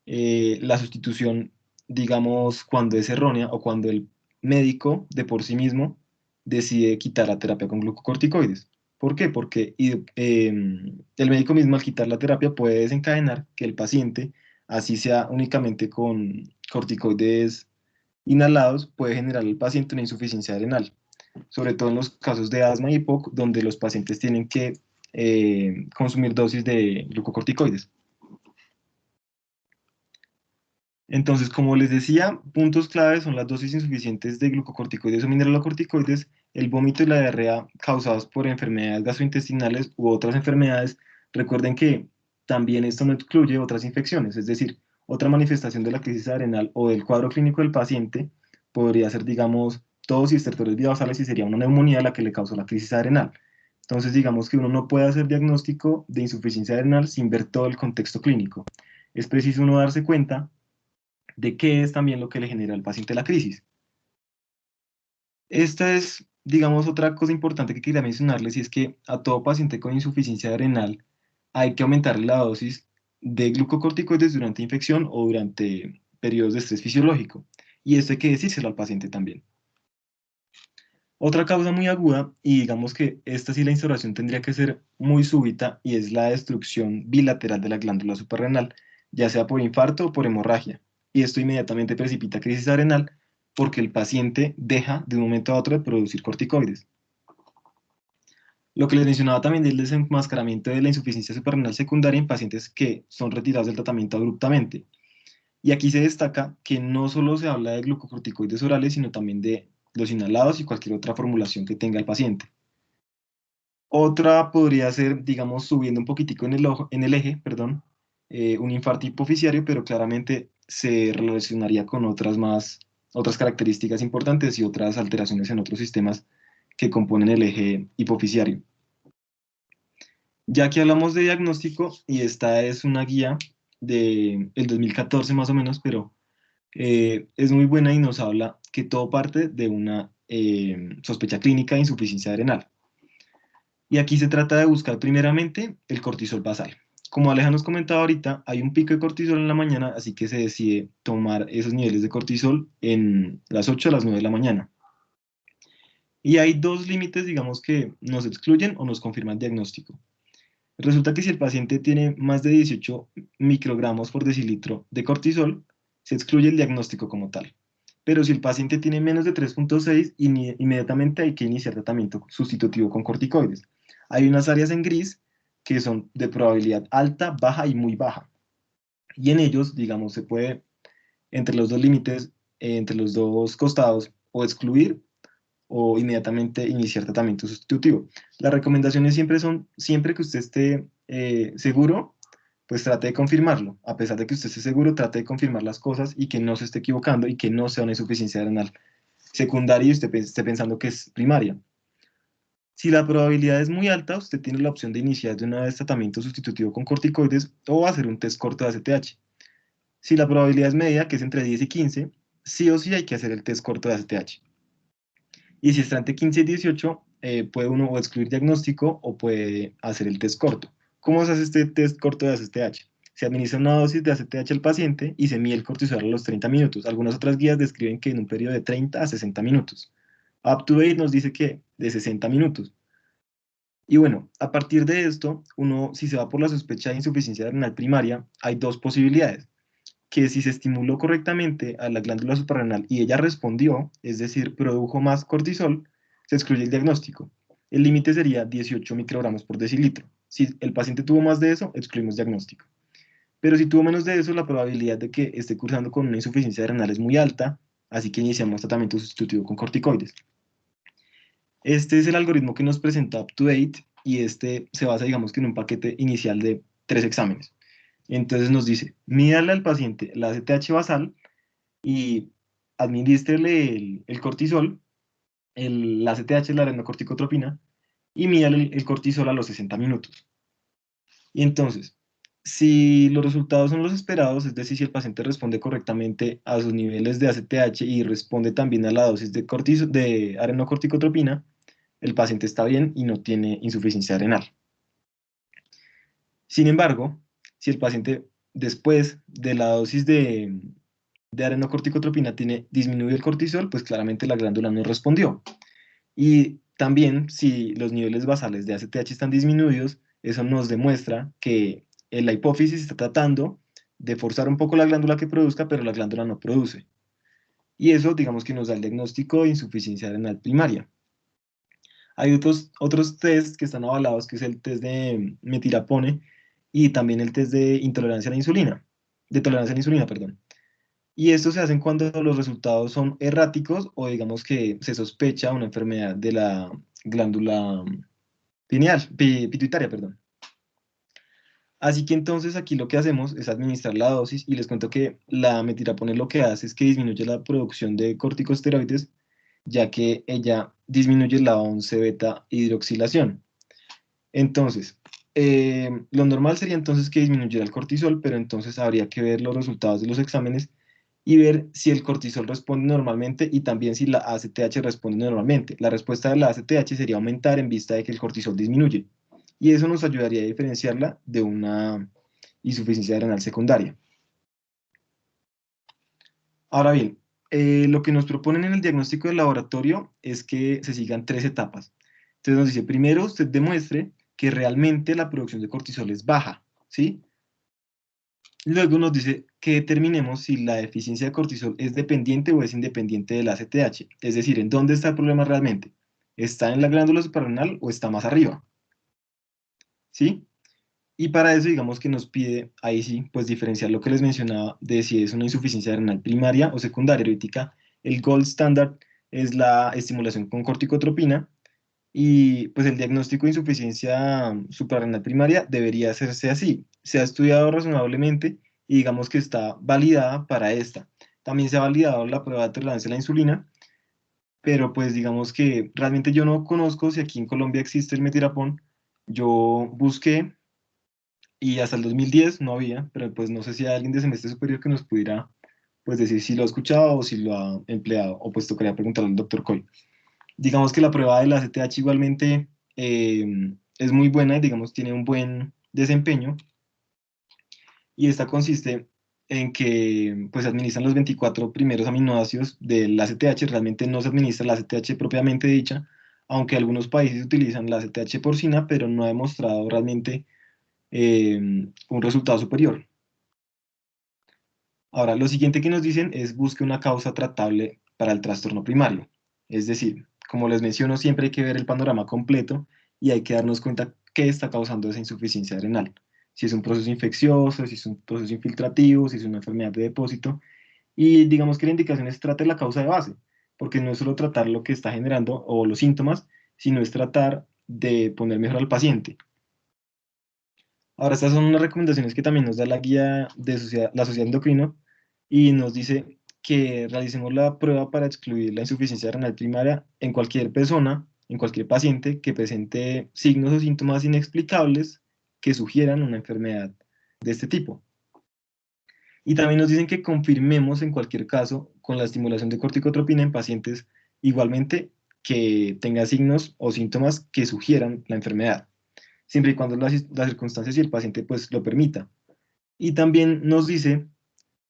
la sustitución, digamos, cuando es errónea o cuando el médico de por sí mismo decide quitar la terapia con glucocorticoides. ¿Por qué? Porque el médico mismo, al quitar la terapia, puede desencadenar que el paciente, así sea únicamente con corticoides inhalados, puede generar al paciente una insuficiencia renal, sobre todo en los casos de asma y EPOC, donde los pacientes tienen que consumir dosis de glucocorticoides. Entonces, como les decía, puntos claves son las dosis insuficientes de glucocorticoides o mineralocorticoides, el vómito y la diarrea causados por enfermedades gastrointestinales u otras enfermedades. Recuerden que también esto no excluye otras infecciones, es decir, otra manifestación de la crisis adrenal o del cuadro clínico del paciente podría ser, digamos, tos y estertores bionasales, y sería una neumonía la que le causó la crisis adrenal. Entonces, digamos que uno no puede hacer diagnóstico de insuficiencia adrenal sin ver todo el contexto clínico. Es preciso uno darse cuenta de qué es también lo que le genera al paciente la crisis. Esta es, digamos, otra cosa importante que quería mencionarles, y es que a todo paciente con insuficiencia renal hay que aumentarle la dosis de glucocorticoides durante infección o durante periodos de estrés fisiológico. Y esto hay que decírselo al paciente también. Otra causa muy aguda, y digamos que esta sí la instauración tendría que ser muy súbita, y es la destrucción bilateral de la glándula suprarrenal, ya sea por infarto o por hemorragia. Y esto inmediatamente precipita crisis adrenal porque el paciente deja de un momento a otro de producir corticoides. Lo que les mencionaba también del desenmascaramiento de la insuficiencia suprarrenal secundaria en pacientes que son retirados del tratamiento abruptamente. Y aquí se destaca que no solo se habla de glucocorticoides orales, sino también de los inhalados y cualquier otra formulación que tenga el paciente. Otra podría ser, digamos, subiendo un poquitico en el eje, perdón, un infarto hipoficiario, pero claramente se relacionaría con otras características importantes y otras alteraciones en otros sistemas que componen el eje hipoficiario. Ya que hablamos de diagnóstico, y esta es una guía del 2014 más o menos, pero es muy buena y nos habla que todo parte de una sospecha clínica de insuficiencia adrenal. Y aquí se trata de buscar primeramente el cortisol basal. Como Aleja nos comentaba ahorita, hay un pico de cortisol en la mañana, así que se decide tomar esos niveles de cortisol en las 8 a las 9 de la mañana. Y hay dos límites, digamos, que nos excluyen o nos confirman el diagnóstico. Resulta que si el paciente tiene más de 18 microgramos por decilitro de cortisol, se excluye el diagnóstico como tal. Pero si el paciente tiene menos de 3,6, inmediatamente hay que iniciar tratamiento sustitutivo con corticoides. Hay unas áreas en gris que son de probabilidad alta, baja y muy baja. Y en ellos, digamos, se puede, entre los dos límites, entre los dos costados, o excluir o inmediatamente iniciar tratamiento sustitutivo. Las recomendaciones siempre son, siempre que usted esté seguro, pues trate de confirmarlo. A pesar de que usted esté seguro, trate de confirmar las cosas y que no se esté equivocando y que no sea una insuficiencia renal secundaria y usted esté pensando que es primaria. Si la probabilidad es muy alta, usted tiene la opción de iniciar de una vez tratamiento sustitutivo con corticoides o hacer un test corto de ACTH. Si la probabilidad es media, que es entre 10 y 15, sí o sí hay que hacer el test corto de ACTH. Y si está entre 15 y 18, puede uno o excluir diagnóstico o puede hacer el test corto. ¿Cómo se hace este test corto de ACTH? Se administra una dosis de ACTH al paciente y se mide el cortisol a los 30 minutos. Algunas otras guías describen que en un periodo de 30 a 60 minutos. UpToDate nos dice que de 60 minutos. Y bueno, a partir de esto, uno, si se va por la sospecha de insuficiencia renal primaria, hay dos posibilidades: que si se estimuló correctamente a la glándula suprarrenal y ella respondió, es decir, produjo más cortisol, se excluye el diagnóstico. El límite sería 18 microgramos por decilitro. Si el paciente tuvo más de eso, excluimos diagnóstico. Pero si tuvo menos de eso, la probabilidad de que esté cursando con una insuficiencia renal es muy alta, así que iniciamos tratamiento sustitutivo con corticoides. Este es el algoritmo que nos presenta UpToDate y este se basa, digamos, que en un paquete inicial de 3 exámenes. Entonces nos dice, mídale al paciente la ACTH basal y administrele el cortisol, la ACTH, la adrenocorticotropina, y mídale el cortisol a los 60 minutos. Y entonces, si los resultados son los esperados, es decir, si el paciente responde correctamente a sus niveles de ACTH y responde también a la dosis de adrenocorticotropina, el paciente está bien y no tiene insuficiencia renal. Sin embargo, si el paciente después de la dosis de adrenocorticotropina disminuye el cortisol, pues claramente la glándula no respondió. Y también si los niveles basales de ACTH están disminuidos, eso nos demuestra que la hipófisis está tratando de forzar un poco la glándula que produzca, pero la glándula no produce. Y eso, digamos, que nos da el diagnóstico de insuficiencia renal primaria. Hay otros test que están avalados, que es el test de metirapone y también el test de intolerancia a la insulina, de tolerancia a la insulina, perdón. Y estos se hacen cuando los resultados son erráticos o digamos que se sospecha una enfermedad de la glándula pituitaria, perdón. Así que entonces aquí lo que hacemos es administrar la dosis y les cuento que la metirapone lo que hace es que disminuye la producción de corticosteroides, ya que ella disminuye la 11-beta hidroxilación. Entonces, lo normal sería entonces que disminuyera el cortisol, pero entonces habría que ver los resultados de los exámenes y ver si el cortisol responde normalmente y también si la ACTH responde normalmente. La respuesta de la ACTH sería aumentar en vista de que el cortisol disminuye. Y eso nos ayudaría a diferenciarla de una insuficiencia renal secundaria. Ahora bien, lo que nos proponen en el diagnóstico del laboratorio es que se sigan 3 etapas. Entonces nos dice, primero usted demuestre que realmente la producción de cortisol es baja, ¿sí? Luego nos dice que determinemos si la deficiencia de cortisol es dependiente o es independiente de la ACTH. Es decir, ¿en dónde está el problema realmente? ¿Está en la glándula suprarrenal o está más arriba? ¿Sí? Y para eso, digamos que nos pide, ahí sí, pues diferenciar lo que les mencionaba de si es una insuficiencia renal primaria o secundaria. Ahorita el gold standard es la estimulación con corticotropina y pues el diagnóstico de insuficiencia suprarrenal primaria debería hacerse así. Se ha estudiado razonablemente y digamos que está validada para esta. También se ha validado la prueba de tolerancia a la insulina, pero pues digamos que realmente yo no conozco si aquí en Colombia existe el metirapón. Yo busqué y hasta el 2010 no había, pero pues no sé si hay alguien de semestre superior que nos pudiera pues decir si lo ha escuchado o si lo ha empleado, o pues tocaría preguntarle al doctor Coy. Digamos que la prueba de la CTH igualmente es muy buena y digamos tiene un buen desempeño, y esta consiste en que pues se administran los 24 primeros aminoácidos de la CTH. Realmente no se administra la CTH propiamente dicha, aunque algunos países utilizan la CTH porcina, pero no ha demostrado realmente un resultado superior. Ahora, lo siguiente que nos dicen es busque una causa tratable para el trastorno primario. Es decir, como les menciono, siempre hay que ver el panorama completo y hay que darnos cuenta qué está causando esa insuficiencia renal. Si es un proceso infeccioso, si es un proceso infiltrativo, si es una enfermedad de depósito. Y digamos que la indicación es tratar la causa de base, porque no es solo tratar lo que está generando o los síntomas, sino es tratar de poner mejor al paciente. Ahora, estas son unas recomendaciones que también nos da la guía de la Sociedad Endocrino y nos dice que realicemos la prueba para excluir la insuficiencia renal primaria en cualquier persona, en cualquier paciente que presente signos o síntomas inexplicables que sugieran una enfermedad de este tipo. Y también nos dicen que confirmemos en cualquier caso con la estimulación de corticotropina en pacientes igualmente que tengan signos o síntomas que sugieran la enfermedad, siempre y cuando las circunstancias y el paciente pues lo permita. Y también nos dice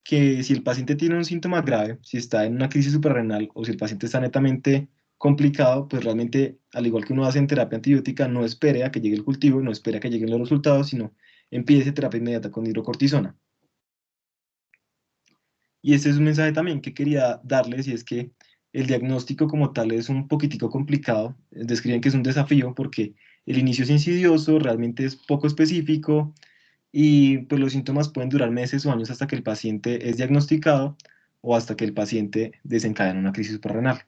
que si el paciente tiene un síntoma grave, si está en una crisis suprarrenal o si el paciente está netamente complicado, pues realmente, al igual que uno hace en terapia antibiótica, no espere a que llegue el cultivo, no espere a que lleguen los resultados, sino empiece terapia inmediata con hidrocortisona. Y este es un mensaje también que quería darles, y es que el diagnóstico como tal es un poquitico complicado. Describen que es un desafío porque el inicio es insidioso, realmente es poco específico, y pues los síntomas pueden durar meses o años hasta que el paciente es diagnosticado o hasta que el paciente desencadena una crisis suprarrenal.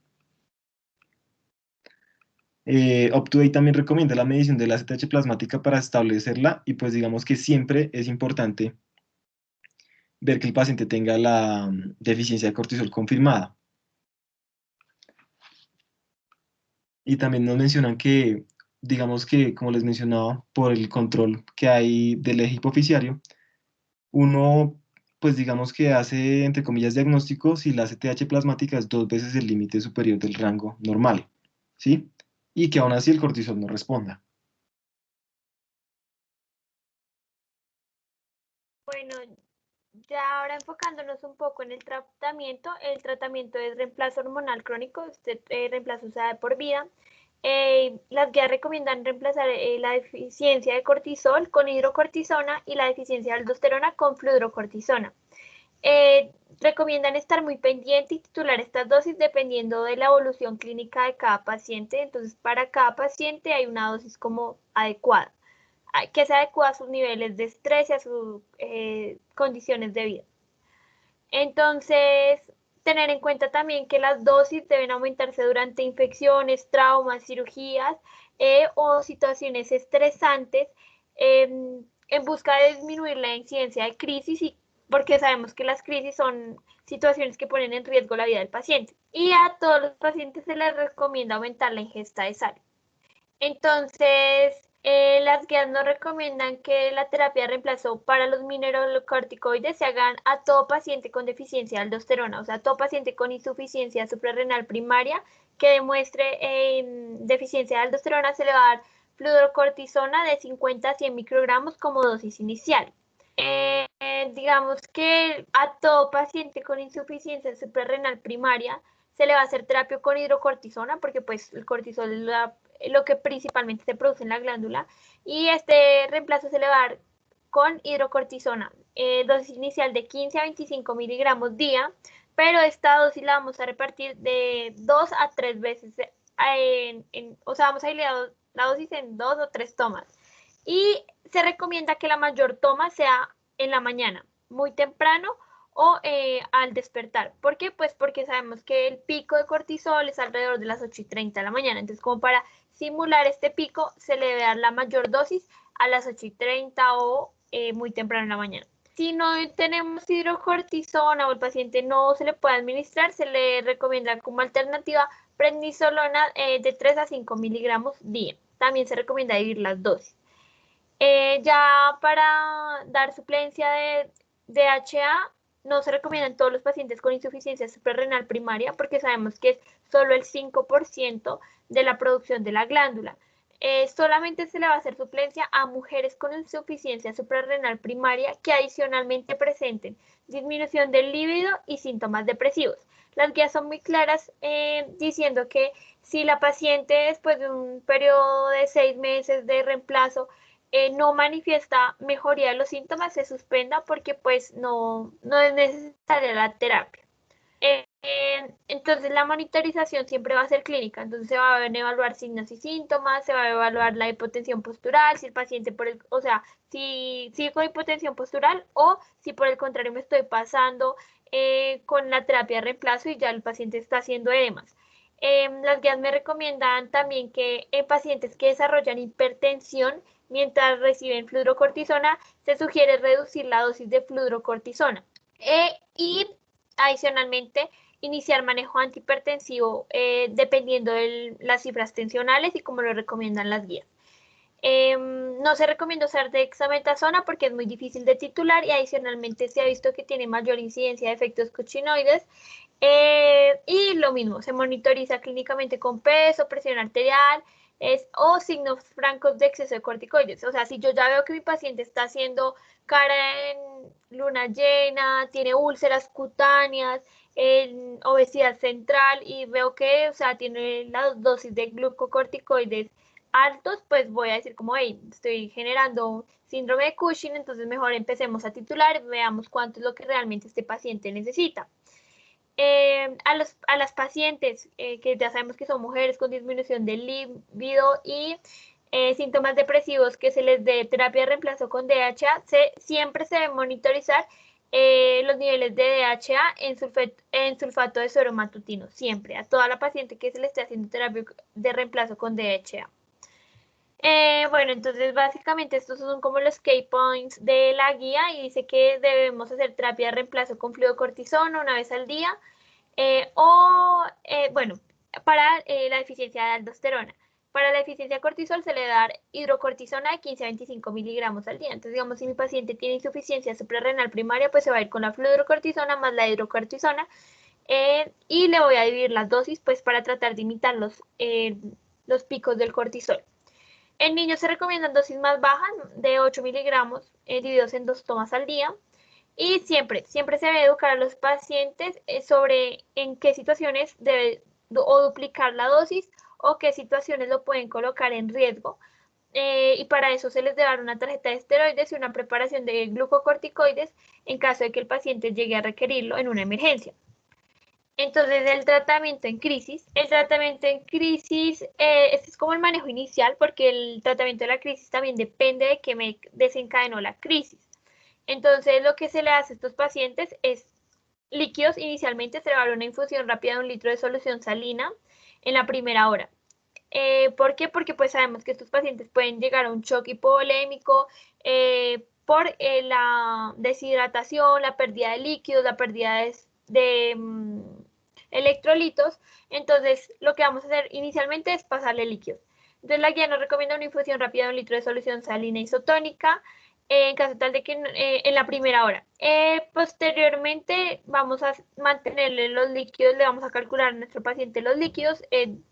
UpToDate también recomienda la medición de la ACTH plasmática para establecerla, y pues digamos que siempre es importante ver que el paciente tenga la deficiencia de cortisol confirmada. Y también nos mencionan que, digamos que, como les mencionaba, por el control que hay del eje hipoficiario, uno, pues digamos que hace, entre comillas, diagnóstico si la ACTH plasmática es 2 veces el límite superior del rango normal, ¿sí? Y que aún así el cortisol no responda. Bueno, ya ahora enfocándonos un poco en el tratamiento es reemplazo hormonal crónico, reemplazo usada de por vida. Las guías recomiendan reemplazar la deficiencia de cortisol con hidrocortisona y la deficiencia de aldosterona con fludrocortisona. Recomiendan estar muy pendiente y titular estas dosis dependiendo de la evolución clínica de cada paciente. Entonces, para cada paciente hay una dosis como adecuada, que se adecua a sus niveles de estrés y a sus condiciones de vida. Entonces, tener en cuenta también que las dosis deben aumentarse durante infecciones, traumas, cirugías o situaciones estresantes en busca de disminuir la incidencia de crisis, y porque sabemos que las crisis son situaciones que ponen en riesgo la vida del paciente. Y a todos los pacientes se les recomienda aumentar la ingesta de sal. Entonces, las guías nos recomiendan que la terapia de reemplazo para los mineralocorticoides se hagan a todo paciente con deficiencia de aldosterona, o sea, a todo paciente con insuficiencia suprarrenal primaria que demuestre deficiencia de aldosterona se le va a dar fludrocortisona de 50 a 100 microgramos como dosis inicial. Digamos que a todo paciente con insuficiencia suprarrenal primaria se le va a hacer terapia con hidrocortisona porque pues el cortisol es lo que principalmente se produce en la glándula, y este reemplazo se le va a dar con hidrocortisona, dosis inicial de 15 a 25 miligramos día, pero esta dosis la vamos a repartir de 2 a 3 veces, o sea, vamos a ir la dosis en 2 o 3 tomas. Y se recomienda que la mayor toma sea en la mañana, muy temprano o al despertar. ¿Por qué? Pues porque sabemos que el pico de cortisol es alrededor de las 8:30 de la mañana. Entonces, como para simular este pico, se le debe dar la mayor dosis a las 8:30 o muy temprano en la mañana. Si no tenemos hidrocortisona o el paciente no se le puede administrar, se le recomienda como alternativa prednisolona de 3 a 5 miligramos día. También se recomienda dividir las dosis. Ya para dar suplencia de DHA, no se recomienda en todos los pacientes con insuficiencia suprarrenal primaria porque sabemos que es solo el 5% de la producción de la glándula. Solamente se le va a hacer suplencia a mujeres con insuficiencia suprarrenal primaria que adicionalmente presenten disminución del líbido y síntomas depresivos. Las guías son muy claras diciendo que si la paciente después de un periodo de 6 meses de reemplazo no manifiesta mejoría de los síntomas, se suspenda porque pues no es necesaria la terapia. Entonces la monitorización siempre va a ser clínica, entonces se van a evaluar signos y síntomas, se va a evaluar la hipotensión postural, si el paciente o sea, si sigue con hipotensión postural o si por el contrario me estoy pasando con la terapia de reemplazo y ya el paciente está haciendo edemas. Las guías me recomiendan también que en pacientes que desarrollan hipertensión mientras reciben fludrocortisona, se sugiere reducir la dosis de fludrocortisona. Y adicionalmente, iniciar manejo antihipertensivo dependiendo de las cifras tensionales y como lo recomiendan las guías. No se recomienda usar dexametasona porque es muy difícil de titular y adicionalmente se ha visto que tiene mayor incidencia de efectos cochinoides. Y lo mismo, se monitoriza clínicamente con peso, presión arterial o signos francos de exceso de corticoides. O sea, si yo ya veo que mi paciente está haciendo cara en luna llena, tiene úlceras cutáneas, en obesidad central y veo que, o sea, tiene la dosis de glucocorticoides altos, pues voy a decir como, hey, estoy generando síndrome de Cushing, entonces mejor empecemos a titular, veamos cuánto es lo que realmente este paciente necesita. A las pacientes que ya sabemos que son mujeres con disminución del líbido y síntomas depresivos que se les dé terapia de reemplazo con DHA, siempre se debe monitorizar los niveles de DHA en sulfato de suero matutino, siempre, a toda la paciente que se le esté haciendo terapia de reemplazo con DHA. Bueno, entonces básicamente estos son como los key points de la guía y dice que debemos hacer terapia de reemplazo con fluocortisona una vez al día bueno, para la deficiencia de aldosterona. Para la deficiencia de cortisol se le da dar hidrocortisona de 15 a 25 miligramos al día. Entonces, digamos, si mi paciente tiene insuficiencia suprarrenal primaria, pues se va a ir con la fluhidrocortisona más la hidrocortisona y le voy a dividir las dosis pues para tratar de imitar los picos del cortisol. En niños se recomiendan dosis más bajas de 8 miligramos divididos en 2 tomas al día. Y siempre se debe educar a los pacientes sobre en qué situaciones debe o duplicar la dosis o qué situaciones lo pueden colocar en riesgo. Y para eso se les debe dar una tarjeta de esteroides y una preparación de glucocorticoides en caso de que el paciente llegue a requerirlo en una emergencia. Entonces, el tratamiento en crisis, este es como el manejo inicial porque el tratamiento de la crisis también depende de qué me desencadenó la crisis. Entonces, lo que se le hace a estos pacientes es líquidos. Inicialmente se le va a dar una infusión rápida de 1 litro de solución salina en la primera hora. ¿Por qué? Porque pues sabemos que estos pacientes pueden llegar a un shock hipovolémico por la deshidratación, la pérdida de líquidos, la pérdida de electrolitos. Entonces, lo que vamos a hacer inicialmente es pasarle líquidos. Entonces, la guía nos recomienda una infusión rápida de 1 litro de solución salina isotónica en caso tal de que en la primera hora. Posteriormente vamos a mantenerle los líquidos, le vamos a calcular a nuestro paciente los líquidos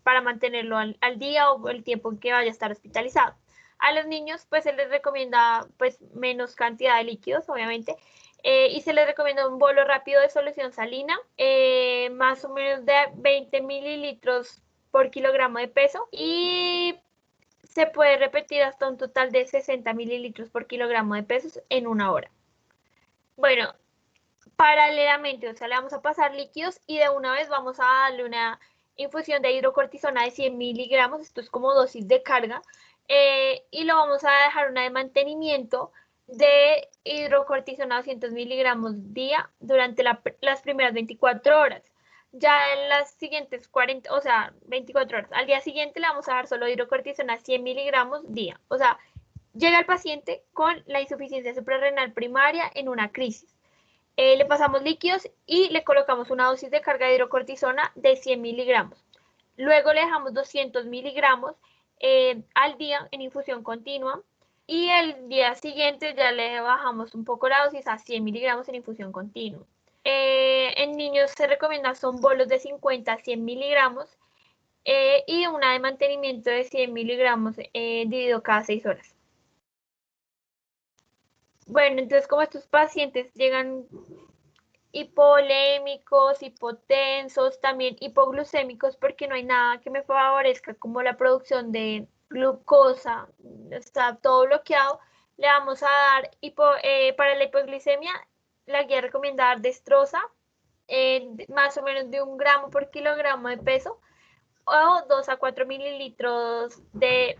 para mantenerlo al día o el tiempo en que vaya a estar hospitalizado. A los niños pues se les recomienda pues menos cantidad de líquidos, obviamente, y se les recomienda un bolo rápido de solución salina, más o menos de 20 mililitros por kilogramo de peso y se puede repetir hasta un total de 60 mililitros por kilogramo de peso en una hora. Bueno, paralelamente, o sea, le vamos a pasar líquidos y de una vez vamos a darle una infusión de hidrocortisona de 100 miligramos, esto es como dosis de carga, y lo vamos a dejar una de mantenimiento de hidrocortisona 200 miligramos día durante las primeras 24 horas. Ya en las siguientes 40, o sea, 24 horas. Al día siguiente le vamos a dar solo hidrocortisona 100 miligramos día. O sea, llega el paciente con la insuficiencia suprarrenal primaria en una crisis. Le pasamos líquidos y le colocamos una dosis de carga de hidrocortisona de 100 miligramos. Luego le dejamos 200 miligramos al día en infusión continua y el día siguiente ya le bajamos un poco la dosis a 100 miligramos en infusión continua. En niños se recomienda son bolos de 50 a 100 miligramos y una de mantenimiento de 100 miligramos dividido cada 6 horas. Bueno, entonces como estos pacientes llegan hipovolémicos, hipotensos, también hipoglucémicos, porque no hay nada que me favorezca como la producción de glucosa, está todo bloqueado, le vamos a dar para la hipoglicemia, la guía recomienda dar destroza, más o menos de 1 gramo por kilogramo de peso, o 2 a 4 mililitros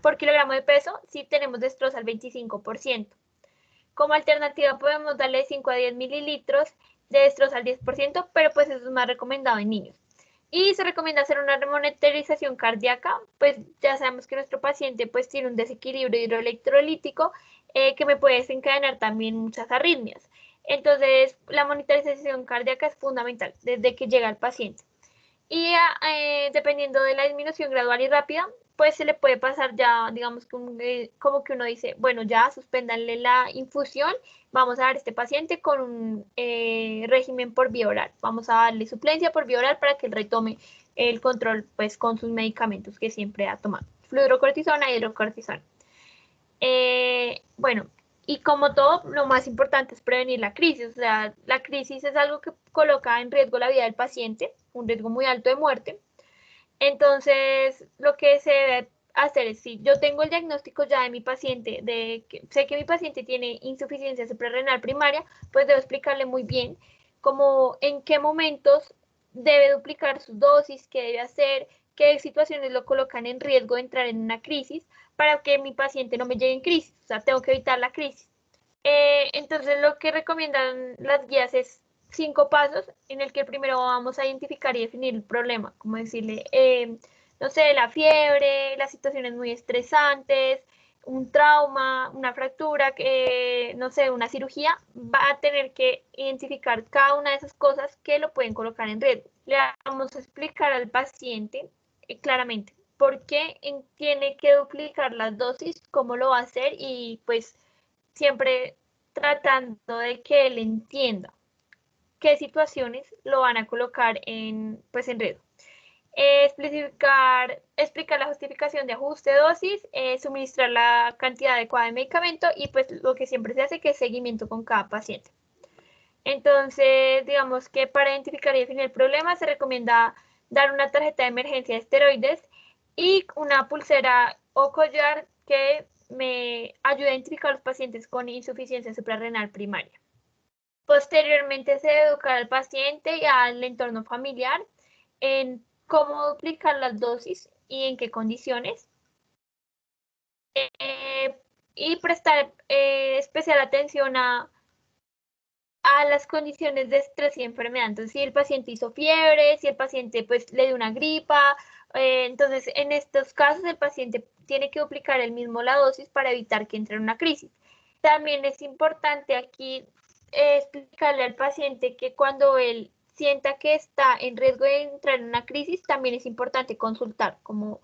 por kilogramo de peso si tenemos destroza al 25%. Como alternativa podemos darle 5 a 10 mililitros de destroza al 10%, pero pues eso es más recomendado en niños. Y se recomienda hacer una remonitorización cardíaca, pues ya sabemos que nuestro paciente pues tiene un desequilibrio hidroelectrolítico que me puede desencadenar también muchas arritmias. Entonces, la monitorización cardíaca es fundamental desde que llega el paciente. Y dependiendo de la disminución gradual y rápida, pues se le puede pasar ya, digamos, como que uno dice, bueno, ya suspéndanle la infusión, vamos a dar a este paciente con un régimen por vía oral, vamos a darle suplencia por vía oral para que él retome el control, pues, con sus medicamentos que siempre ha tomado, fluorocortisona y hidrocortisona. Bueno, Y como todo, lo más importante es prevenir la crisis. O sea, la crisis es algo que coloca en riesgo la vida del paciente, un riesgo muy alto de muerte. Entonces, lo que se debe hacer es, si yo tengo el diagnóstico ya de mi paciente, de que sé que mi paciente tiene insuficiencia suprarrenal primaria, pues debo explicarle muy bien como en qué momentos debe duplicar su dosis, qué debe hacer, qué situaciones lo colocan en riesgo de entrar en una crisis para que mi paciente no me llegue en crisis. O sea, tengo que evitar la crisis. Entonces, lo que recomiendan las guías es 5 pasos en el que primero vamos a identificar y definir el problema, como decirle, no sé, la fiebre, las situaciones muy estresantes, un trauma, una fractura, no sé, una cirugía, va a tener que identificar cada una de esas cosas que lo pueden colocar en riesgo. Le vamos a explicar al paciente claramente por qué tiene que duplicar las dosis, cómo lo va a hacer y pues siempre tratando de que él entienda qué situaciones lo van a colocar pues en riesgo. Explicar la justificación de ajuste de dosis, suministrar la cantidad adecuada de medicamento y pues lo que siempre se hace que es seguimiento con cada paciente. Entonces, digamos que para identificar y definir el problema se recomienda dar una tarjeta de emergencia de esteroides y una pulsera o collar que me ayude a identificar a los pacientes con insuficiencia suprarrenal primaria. Posteriormente se educa al paciente y al entorno familiar en cómo duplicar las dosis y en qué condiciones. Y prestar especial atención a las condiciones de estrés y enfermedad. Entonces, si el paciente hizo fiebre, si el paciente pues le dio una gripa, entonces en estos casos el paciente tiene que duplicar el mismo la dosis para evitar que entre en una crisis. También es importante aquí explicarle al paciente que cuando él sienta que está en riesgo de entrar en una crisis, también es importante consultar, como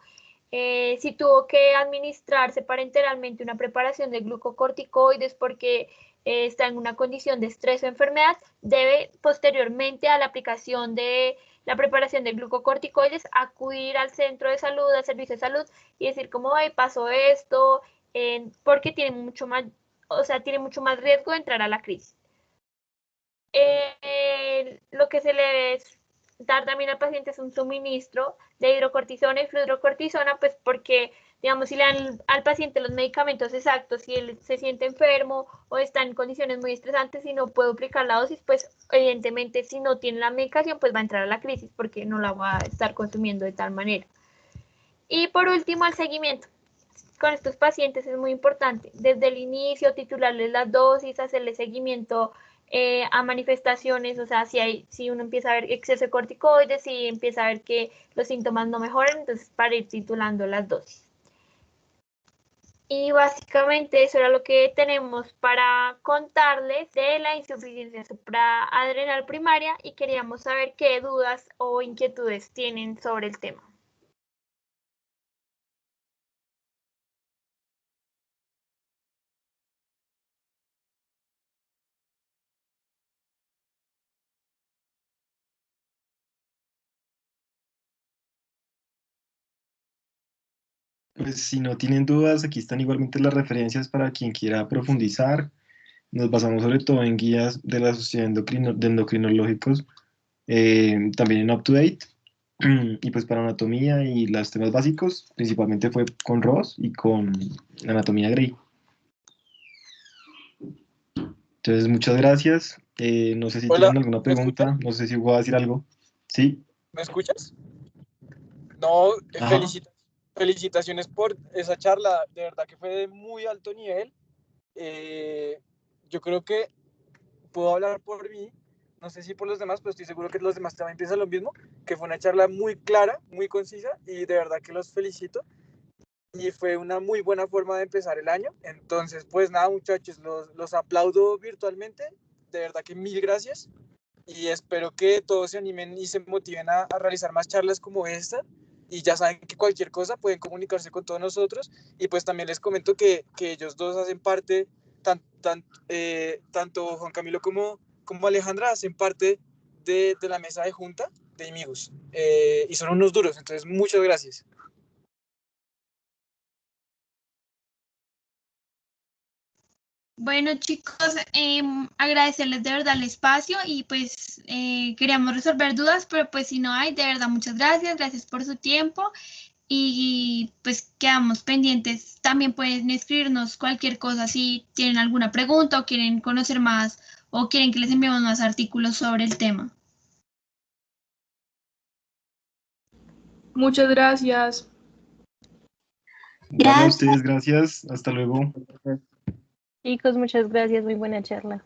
si tuvo que administrarse parenteralmente una preparación de glucocorticoides porque está en una condición de estrés o enfermedad, debe posteriormente a la aplicación de la preparación de glucocorticoides acudir al centro de salud, al servicio de salud y decir como, hey, pasó esto, porque tiene mucho más, o sea, tiene mucho más riesgo de entrar a la crisis. Lo que se le debe dar también al paciente es un suministro de hidrocortisona y fludrocortisona, pues porque, digamos, si le dan al paciente los medicamentos exactos, si él se siente enfermo o está en condiciones muy estresantes y no puede duplicar la dosis, pues evidentemente si no tiene la medicación, pues va a entrar a la crisis porque no la va a estar consumiendo de tal manera. Y por último, el seguimiento. Con estos pacientes es muy importante, desde el inicio, titularles las dosis, hacerle seguimiento a manifestaciones, o sea, si uno empieza a ver exceso de corticoides, si empieza a ver que los síntomas no mejoran, entonces para ir titulando las dosis. Y básicamente eso era lo que tenemos para contarles de la insuficiencia supraadrenal primaria y queríamos saber qué dudas o inquietudes tienen sobre el tema. Pues si no tienen dudas, aquí están igualmente las referencias para quien quiera profundizar. Nos basamos sobre todo en guías de la Sociedad de Endocrinológicos, también en UpToDate. Y pues para anatomía y los temas básicos, principalmente fue con Ross y con anatomía Gray. Entonces, muchas gracias. No sé si Hola, tienen alguna ¿me escuchas? pregunta, no sé si voy a decir algo. Sí. ¿Me escuchas? No, Ajá. felicitaciones por esa charla, de verdad que fue de muy alto nivel. Eh, yo creo que puedo hablar por mí, no sé si por los demás, pero estoy seguro que los demás también piensan lo mismo, que fue una charla muy clara, muy concisa y de verdad que los felicito y fue una muy buena forma de empezar el año. Entonces, pues nada, muchachos, los aplaudo virtualmente, de verdad que mil gracias y espero que todos se animen y se motiven a realizar más charlas como esta. Y ya saben que cualquier cosa pueden comunicarse con todos nosotros. Y pues también les comento que ellos dos hacen parte, tanto Juan Camilo como Alejandra hacen parte de la mesa de junta de amigos. Y son unos duros, entonces muchas gracias. Bueno, chicos, agradecerles de verdad el espacio y pues queríamos resolver dudas, pero pues si no hay, de verdad muchas gracias, gracias por su tiempo y pues quedamos pendientes. También pueden escribirnos cualquier cosa si tienen alguna pregunta o quieren conocer más o quieren que les enviemos más artículos sobre el tema. Muchas gracias. Vale, a Gracias. ustedes, gracias. Hasta luego. Chicos, muchas gracias, muy buena charla.